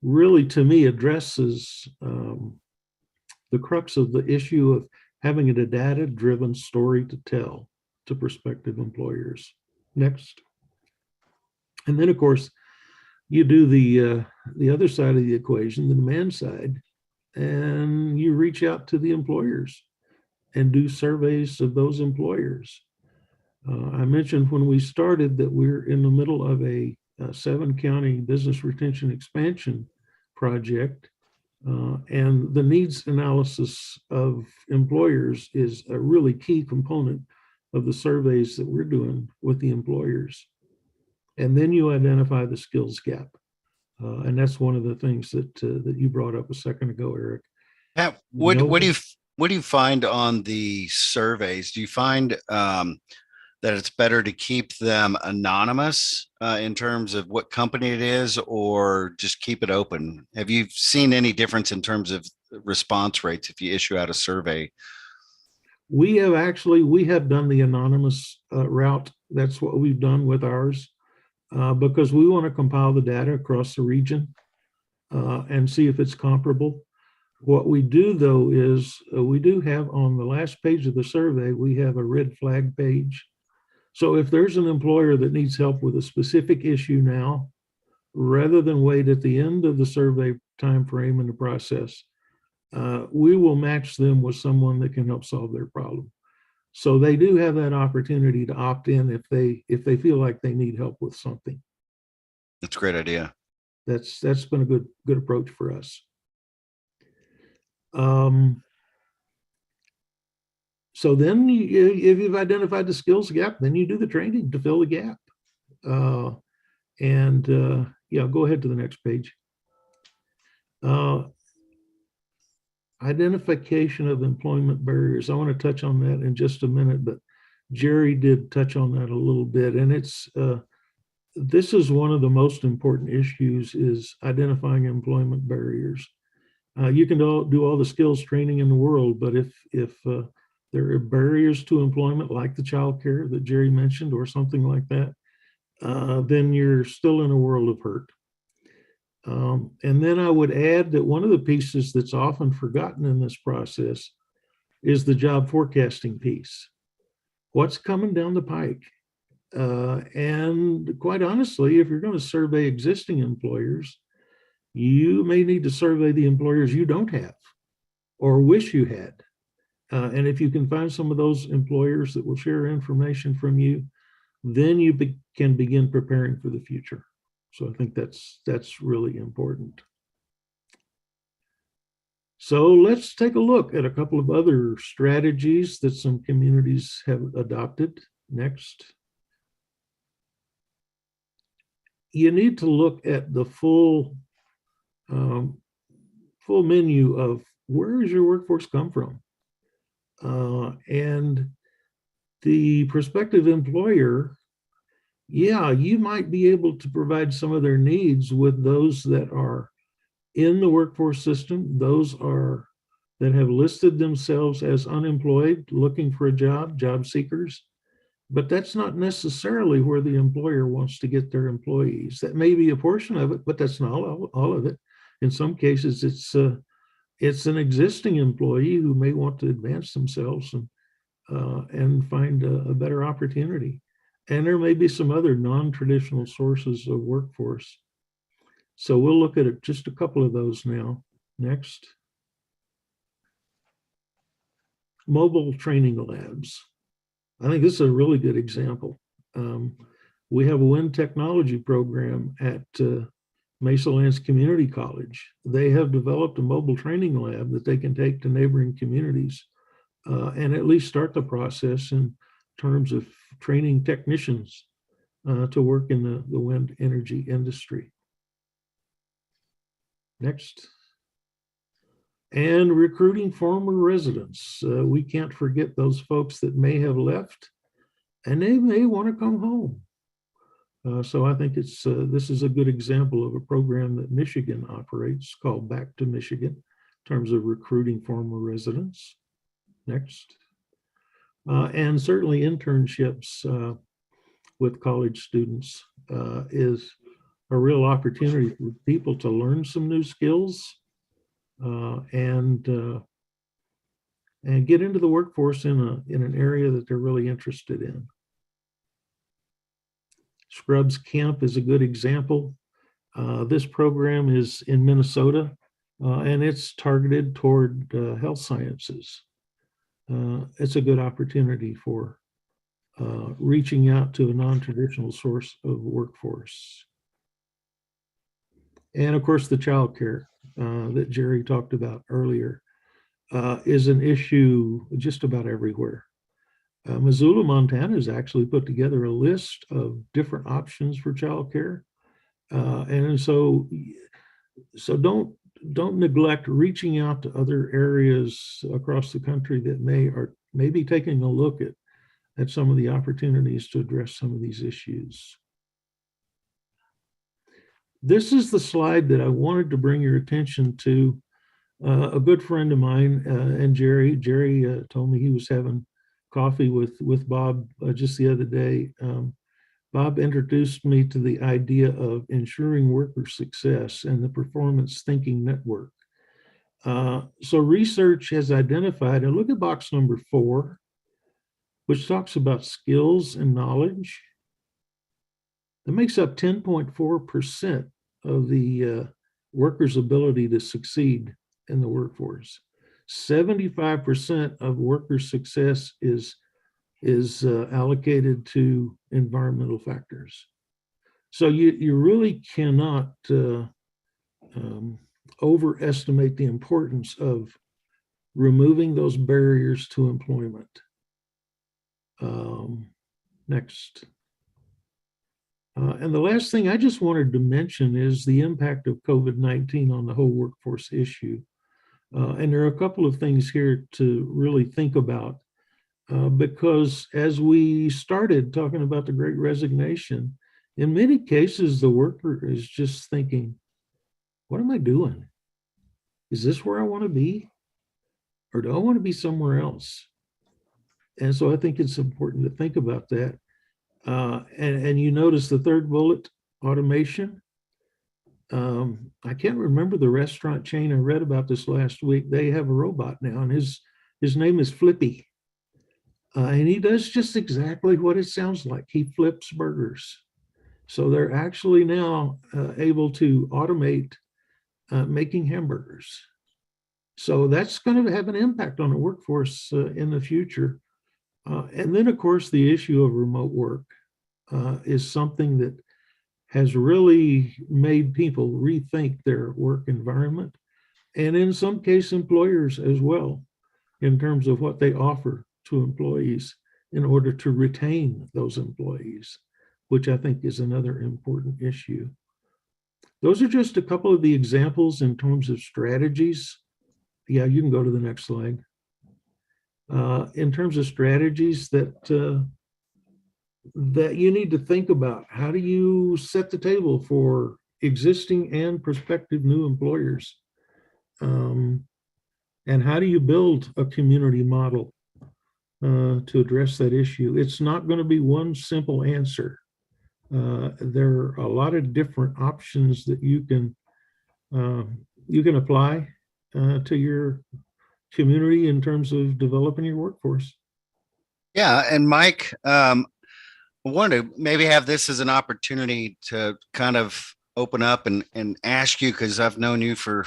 really, to me, addresses the crux of the issue of having a data-driven story to tell to prospective employers. Next. And then, of course, you do the other side of the equation, the demand side, and you reach out to the employers and do surveys of those employers. I mentioned when we started that we're in the middle of a 7-county business retention expansion project. And the needs analysis of employers is a really key component of the surveys that we're doing with the employers. And then you identify the skills gap. And that's one of the things that that you brought up a second ago, Eric. Pat, what do you find on the surveys? Do you find that it's better to keep them anonymous in terms of what company it is, or just keep it open? Have you seen any difference in terms of response rates if you issue out a survey? We have done the anonymous route. That's what we've done with ours because we want to compile the data across the region and see if it's comparable. What we do, though, is we do have on the last page of the survey, we have a red flag page. So if there's an employer that needs help with a specific issue now, rather than wait at the end of the survey timeframe in the process, we will match them with someone that can help solve their problem. So they do have that opportunity to opt in if they feel like they need help with something. That's a great idea. That's been a good approach for us. So then if you've identified the skills gap, then you do the training to fill the gap. Yeah, go ahead to the next page. Identification of employment barriers. I want to touch on that in just a minute, but Jerry did touch on that a little bit. And this is one of the most important issues, is identifying employment barriers. You can do all the skills training in the world, but if there are barriers to employment, like the child care that Jerry mentioned or something like that, then you're still in a world of hurt. And then I would add that one of the pieces that's often forgotten in this process is the job forecasting piece. What's coming down the pike? And quite honestly, if you're going to survey existing employers, you may need to survey the employers you don't have or wish you had. And if you can find some of those employers that will share information from you, then you can begin preparing for the future. So I think that's really important. So let's take a look at a couple of other strategies that some communities have adopted. Next. You need to look at the full menu of where does your workforce come from? And the prospective employer, yeah, you might be able to provide some of their needs with those that are in the workforce system, those that have listed themselves as unemployed, looking for a job seekers. But that's not necessarily where the employer wants to get their employees. That may be a portion of it, but that's not all of it. In some cases, it's an existing employee who may want to advance themselves and find a better opportunity. And there may be some other non-traditional sources of workforce. So we'll look at just a couple of those now. Next. Mobile training labs. I think this is a really good example. We have a wind technology program at Mesa Lands Community College. They have developed a mobile training lab that they can take to neighboring communities and at least start the process in terms of training technicians to work in the wind energy industry. Next. And recruiting former residents. We can't forget those folks that may have left and they may want to come home. So I think this is a good example of a program that Michigan operates called Back to Michigan in terms of recruiting former residents. Next. And certainly internships with college students is a real opportunity for people to learn some new skills and get into the workforce in an area that they're really interested in. Scrubs Camp is a good example. This program is in Minnesota and it's targeted toward health sciences. It's a good opportunity for reaching out to a non-traditional source of workforce. And of course, the childcare that Jerry talked about earlier is an issue just about everywhere. Missoula, Montana has actually put together a list of different options for childcare. And so don't neglect reaching out to other areas across the country that may be taking a look at some of the opportunities to address some of these issues. This is the slide that I wanted to bring your attention to. A good friend of mine and Jerry told me he was having coffee with Bob just the other day. Bob introduced me to the idea of ensuring worker success and the performance thinking network. So research has identified, and look at box number 4, which talks about skills and knowledge. That makes up 10.4% of the workers' ability to succeed in the workforce. 75% of worker success is allocated to environmental factors. So you really cannot overestimate the importance of removing those barriers to employment. Next. And the last thing I just wanted to mention is the impact of COVID-19 on the whole workforce issue. And there are a couple of things here to really think about. Because as we started talking about the Great Resignation, in many cases, the worker is just thinking, what am I doing? Is this where I want to be? Or do I want to be somewhere else? And so I think it's important to think about that. And you notice the third bullet, automation. I can't remember the restaurant chain. I read about this last week. They have a robot now, and his name is Flippy. And he does just exactly what it sounds like. He flips burgers. So they're actually now able to automate making hamburgers. So that's going to have an impact on the workforce in the future. And then, of course, the issue of remote work is something that has really made people rethink their work environment, and in some case, employers as well, in terms of what they offer to employees in order to retain those employees, which I think is another important issue. Those are just a couple of the examples in terms of strategies. Yeah, you can go to the next slide. In terms of strategies that you need to think about. How do you set the table for existing and prospective new employers? And how do you build a community model to address that issue? It's not going to be one simple answer. There are a lot of different options that you can apply to your community in terms of developing your workforce. Yeah, and Mike, I wanted to maybe have this as an opportunity to kind of open up and ask you, because I've known you for,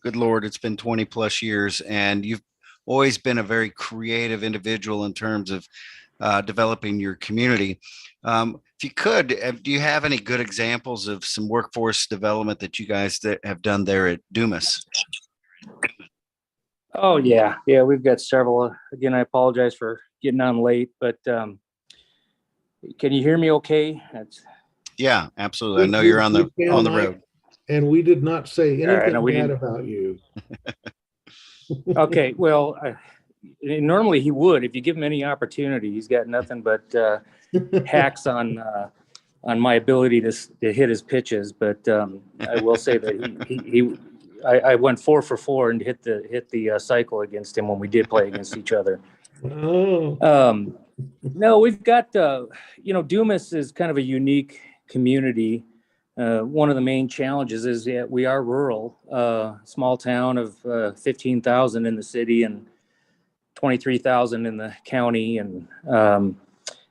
good Lord, it's been 20 plus years, and you've always been a very creative individual in terms of developing your community. If you could, do you have any good examples of some workforce development that you guys have done there at Dumas? Oh, yeah. Yeah, we've got several. Again, I apologize for getting on late, but can you hear me okay? Yeah, absolutely. I know you're on the road. And we did not say anything right, bad about you. Okay, well, normally he would. If you give him any opportunity, he's got nothing but hacks on my ability to hit his pitches. But I will say that I went 4 for 4 and hit the cycle against him when we did play against each other. Oh. No, we've got Dumas is kind of a unique community. One of the main challenges is that we are rural, small town of 15,000 in the city and 23,000 in the county. And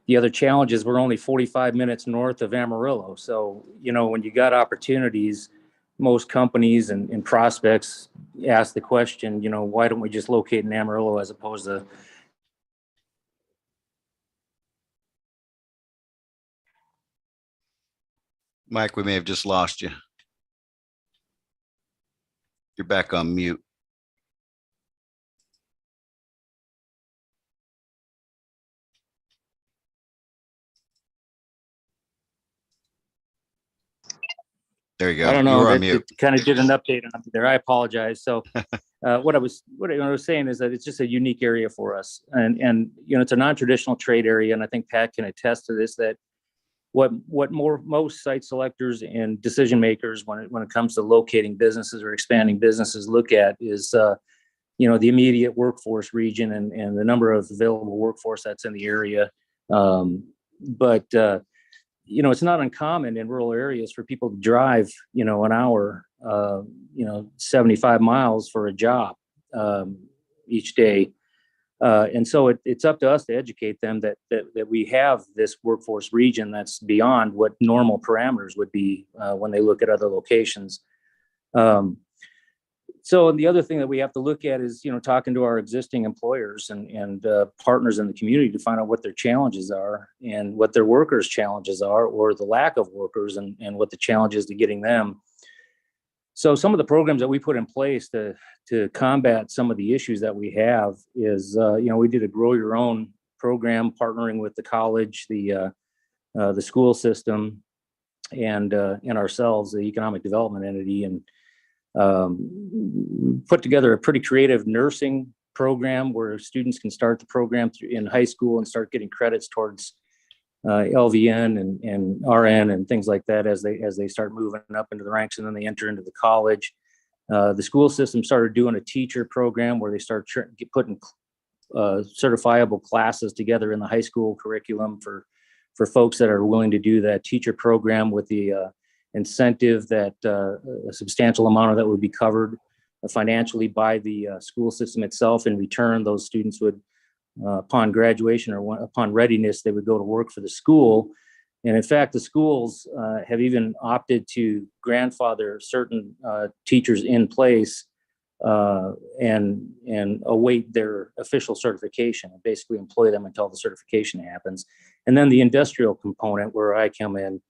the other challenge is we're only 45 minutes north of Amarillo. So, when you got opportunities, most companies and prospects ask the question, why don't we just locate in Amarillo as opposed to Mike, we may have just lost you. You're back on mute. There you go. I don't You know. were on That mute. it kind of did an update on me there. I apologize. So, what I was saying is that it's just a unique area for us, and it's a non-traditional trade area, and I think Pat can attest to this. That most site selectors and decision makers when it comes to locating businesses or expanding businesses look at is the immediate workforce region and the number of available workforce that's in the area. But it's not uncommon in rural areas for people to drive, an hour, 75 miles for a job each day. And so it's up to us to educate them that we have this workforce region that's beyond what normal parameters would be when they look at other locations. So the other thing that we have to look at is, talking to our existing employers and partners in the community to find out what their challenges are and what their workers' challenges are, or the lack of workers and what the challenge is to getting them. So some of the programs that we put in place to combat some of the issues that we have is, we did a grow your own program partnering with the college, the school system, and ourselves, the economic development entity, and put together a pretty creative nursing program where students can start the program in high school and start getting credits towards LVN and RN and things like that as they start moving up into the ranks, and then they enter into the college. The school system started doing a teacher program where they start putting certifiable classes together in the high school curriculum for folks that are willing to do that teacher program, with the incentive that a substantial amount of that would be covered financially by the school system itself. In return, those students would, upon graduation or upon readiness, they would go to work for the school. And in fact, the schools have even opted to grandfather certain teachers in place and await their official certification, and basically employ them until the certification happens. And then the industrial component, where I come in,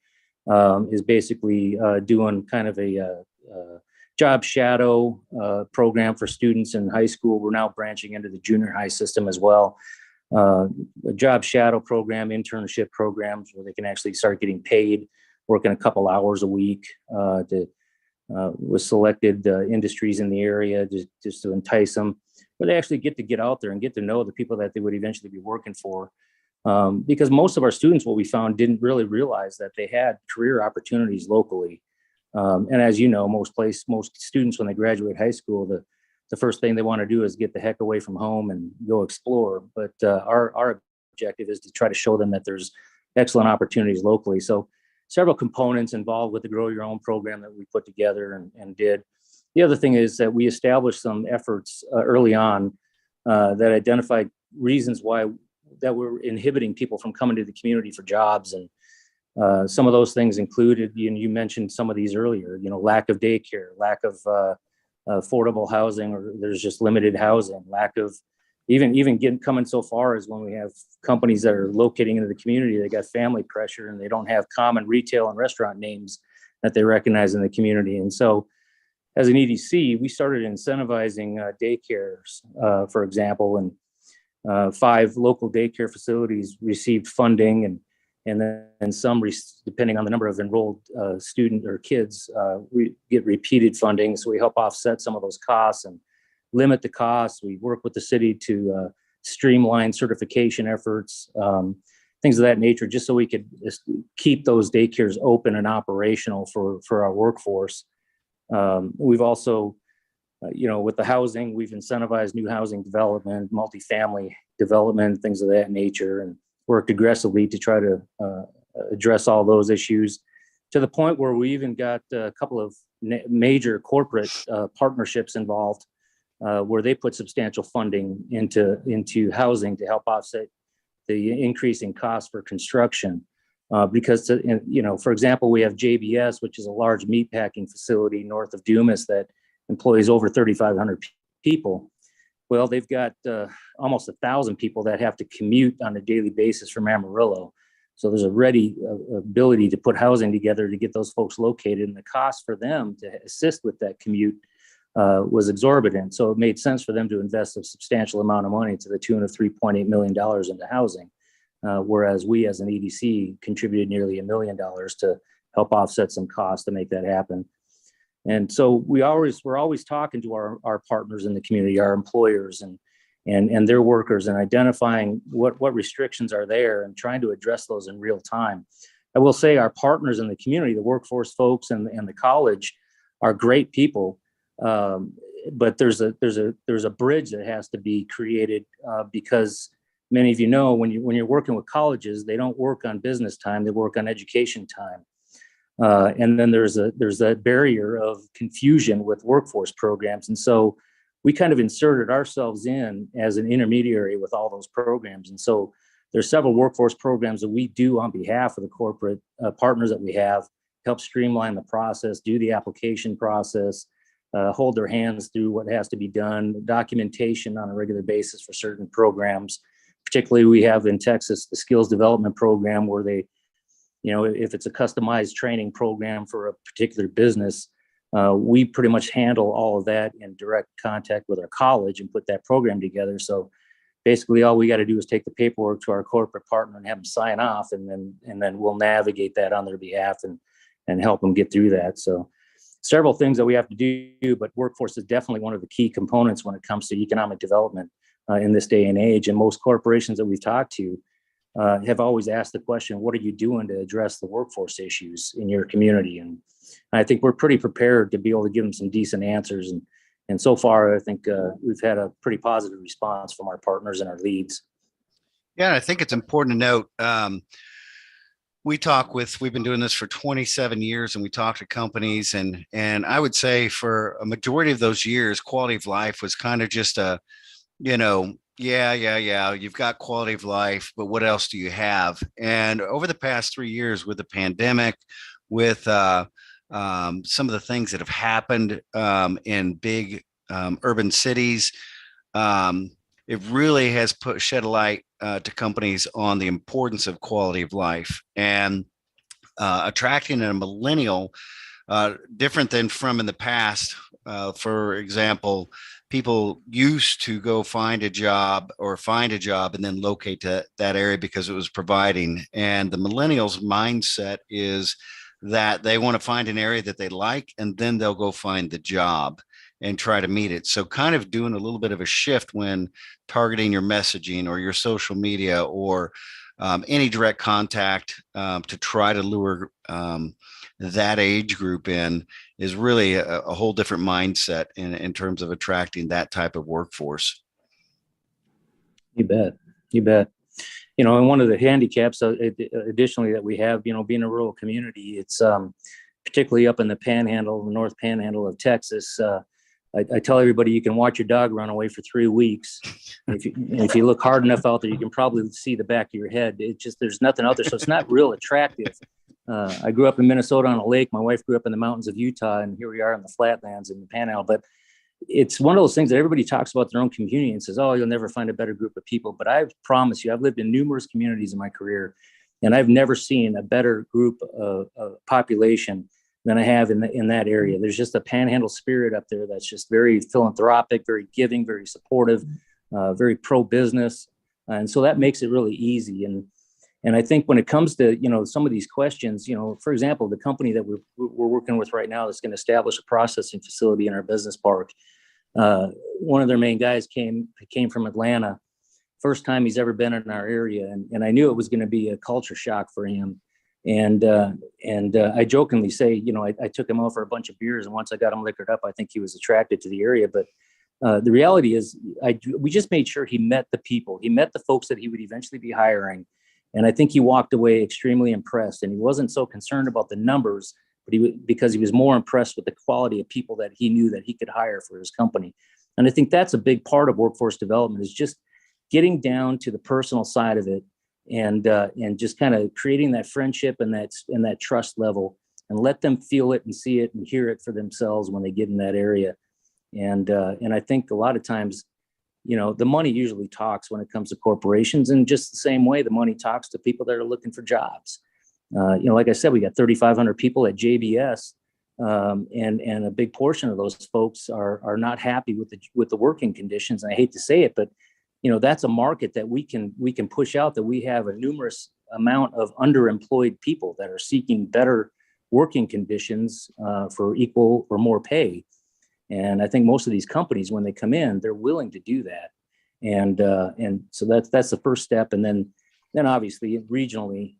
is basically doing kind of a job shadow program for students in high school. We're now branching into the junior high system as well. A job shadow program, internship programs where they can actually start getting paid, working a couple hours a week with selected industries in the area, just to entice them, where they actually get out there and get to know the people that they would eventually be working for. Because most of our students, what we found, didn't really realize that they had career opportunities locally. And as you know, most students, when they graduate high school, the first thing they want to do is get the heck away from home and go explore. But our objective is to try to show them that there's excellent opportunities locally. So several components involved with the Grow Your Own program that we put together and did. The other thing is that we established some efforts early on that identified reasons why that were inhibiting people from coming to the community for jobs. And some of those things included, you mentioned some of these earlier, lack of daycare, lack of affordable housing, or there's just limited housing, lack of even coming so far as when we have companies that are locating into the community, they got family pressure and they don't have common retail and restaurant names that they recognize in the community. And so as an EDC, we started incentivizing daycares, for example, and 5 local daycare facilities received funding, and then some, depending on the number of enrolled student or kids, we get repeated funding. So we help offset some of those costs and limit the costs. We work with the city to streamline certification efforts, things of that nature, just so we could keep those daycares open and operational for our workforce. We've also, with the housing, we've incentivized new housing development, multifamily development, things of that nature, and worked aggressively to try to address all those issues, to the point where we even got a couple of major corporate partnerships involved, where they put substantial funding into housing to help offset the increasing cost for construction. Because, for example, we have JBS, which is a large meatpacking facility north of Dumas that employs over 3,500 people. Well, they've got almost 1,000 people that have to commute on a daily basis from Amarillo. So there's a ready ability to put housing together to get those folks located, and the cost for them to assist with that commute was exorbitant. So it made sense for them to invest a substantial amount of money to the tune of $3.8 million into housing. Whereas we as an EDC contributed nearly $1 million to help offset some costs to make that happen. And so we're always talking to our partners in the community, our employers and their workers, and identifying what restrictions are there and trying to address those in real time. I will say our partners in the community, the workforce folks and the college, are great people. But there's a bridge that has to be created because many of you know when you're working with colleges, they don't work on business time, they work on education time. And then there's that barrier of confusion with workforce programs. And so we kind of inserted ourselves in as an intermediary with all those programs. And so there's several workforce programs that we do on behalf of the corporate partners that we have, help streamline the process, do the application process, hold their hands through what has to be done, documentation on a regular basis for certain programs. Particularly, we have in Texas the skills development program where they, if it's a customized training program for a particular business, we pretty much handle all of that in direct contact with our college and put that program together. So basically all we got to do is take the paperwork to our corporate partner and have them sign off, and then we'll navigate that on their behalf and help them get through that. So several things that we have to do, but workforce is definitely one of the key components when it comes to economic development in this day and age. And most corporations that we've talked to have always asked the question, what are you doing to address the workforce issues in your community? And I think we're pretty prepared to be able to give them some decent answers. And so far, I think we've had a pretty positive response from our partners and our leads. Yeah, and I think it's important to note, we've been doing this for 27 years, and we talk to companies, and I would say for a majority of those years, quality of life was kind of just you've got quality of life, but what else do you have? And over the past 3 years with the pandemic, with some of the things that have happened in big urban cities, it really has shed a light to companies on the importance of quality of life, and attracting a millennial, different than from in the past. For example, people used to go find a job and then locate to that area because it was providing. And the millennials mindset is that they want to find an area that they like, and then they'll go find the job and try to meet it. So kind of doing a little bit of a shift when targeting your messaging or your social media or any direct contact to try to lure that age group in is really a whole different mindset in terms of attracting that type of workforce. You bet. And one of the handicaps additionally that we have, being a rural community, it's particularly up in the panhandle, the North Panhandle of Texas. I tell everybody you can watch your dog run away for 3 weeks. If you look hard enough out there, you can probably see the back of your head. It's just, there's nothing out there. So it's not real attractive. I grew up in Minnesota on a lake. My wife grew up in the mountains of Utah, and here we are in the flatlands in the panhandle. But it's one of those things that everybody talks about their own community and says, oh, you'll never find a better group of people. But I promise you, I've lived in numerous communities in my career, and I've never seen a better group of population than I have in that area. There's just a panhandle spirit up there that's just very philanthropic, very giving, very supportive, very pro-business. And so that makes it really easy. And I think when it comes to, some of these questions, for example, the company that we're working with right now that's going to establish a processing facility in our business park. One of their main guys came from Atlanta. First time he's ever been in our area. And I knew it was going to be a culture shock for him. And I jokingly say, I took him out for a bunch of beers, and once I got him liquored up, I think he was attracted to the area. But the reality is, we just made sure he met the people. He met the folks that he would eventually be hiring. And I think he walked away extremely impressed. And he wasn't so concerned about the numbers, but because he was more impressed with the quality of people that he knew that he could hire for his company. And I think that's a big part of workforce development, is just getting down to the personal side of it. And just kind of creating that friendship and that trust level, and let them feel it and see it and hear it for themselves when they get in that area. And I think a lot of times, the money usually talks when it comes to corporations, and just the same way the money talks to people that are looking for jobs. Like I said, we got 3,500 people at JBS And a big portion of those folks are not happy with the working conditions. And I hate to say it, but that's a market that we can push out, that we have a numerous amount of underemployed people that are seeking better working conditions for equal or more pay. And I think most of these companies, when they come in, they're willing to do that. And so that's the first step. And then obviously regionally,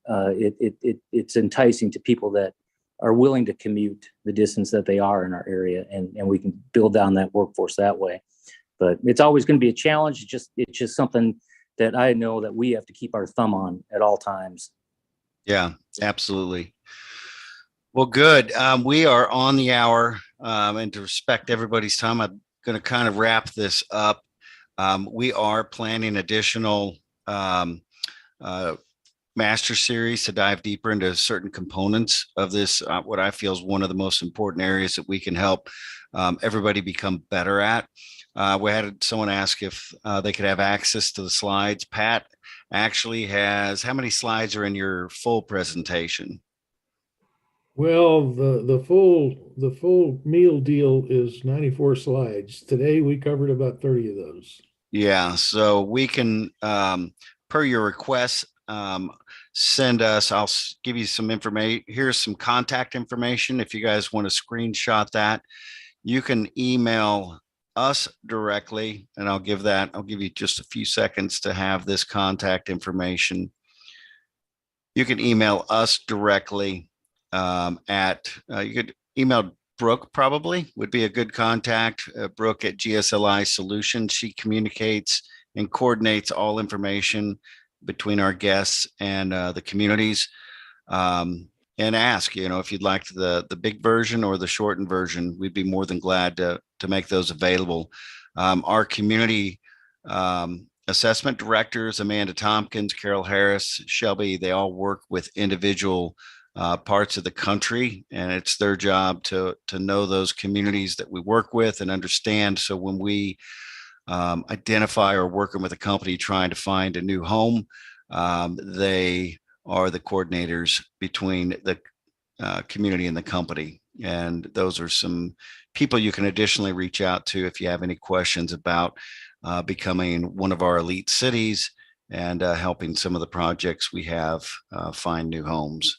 it's enticing to people that are willing to commute the distance that they are in our area, and we can build down that workforce that way. But it's always going to be a challenge. It's just something that I know that we have to keep our thumb on at all times. Yeah, absolutely. Well, good. We are on the hour, and to respect everybody's time, I'm going to kind of wrap this up. We are planning additional master series to dive deeper into certain components of this, what I feel is one of the most important areas that we can help everybody become better at. We had someone ask if they could have access to the slides. Pat actually has, how many slides are in your full presentation? Well, the full meal deal is 94 slides. Today we covered about 30 of those. Yeah, so we can, per your request, send us, I'll give you some information. Here's some contact information. If you guys want to screenshot that, you can email us directly, and I'll give you just a few seconds to have this contact information. You can email us directly you could email Brooke, probably would be a good contact. Brooke at GSLI Solutions. She communicates and coordinates all information between our guests and the communities. And ask, if you'd like the big version or the shortened version, we'd be more than glad to make those available. Our community assessment directors, Amanda Tompkins, Carol Harris, Shelby, they all work with individual parts of the country, and it's their job to know those communities that we work with and understand. So when we identify or working with a company trying to find a new home, they are the coordinators between the community and the company. And those are some people you can additionally reach out to if you have any questions about becoming one of our elite cities and helping some of the projects we have find new homes.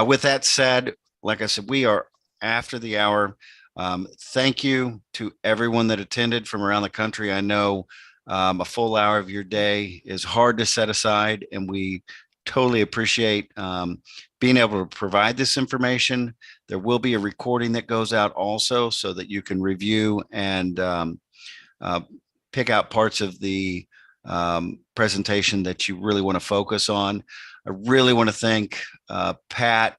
With that said, like I said, we are after the hour. Thank you to everyone that attended from around the country. I know a full hour of your day is hard to set aside, and we totally appreciate being able to provide this information. There will be a recording that goes out also so that you can review and pick out parts of the presentation that you really want to focus on. I really want to thank Pat,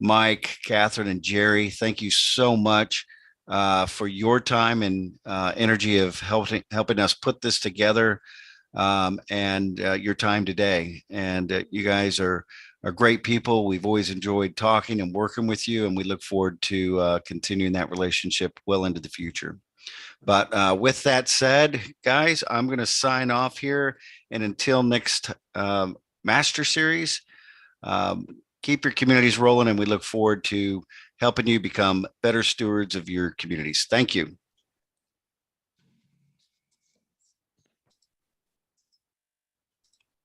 Mike, Catherine, and Jerry. Thank you so much for your time and energy of helping us put this together, and your time today. And you guys are great people. We've always enjoyed talking and working with you, and we look forward to continuing that relationship well into the future. But with that said, guys, I'm going to sign off here. And until next Master Series, keep your communities rolling, and we look forward to helping you become better stewards of your communities. Thank you.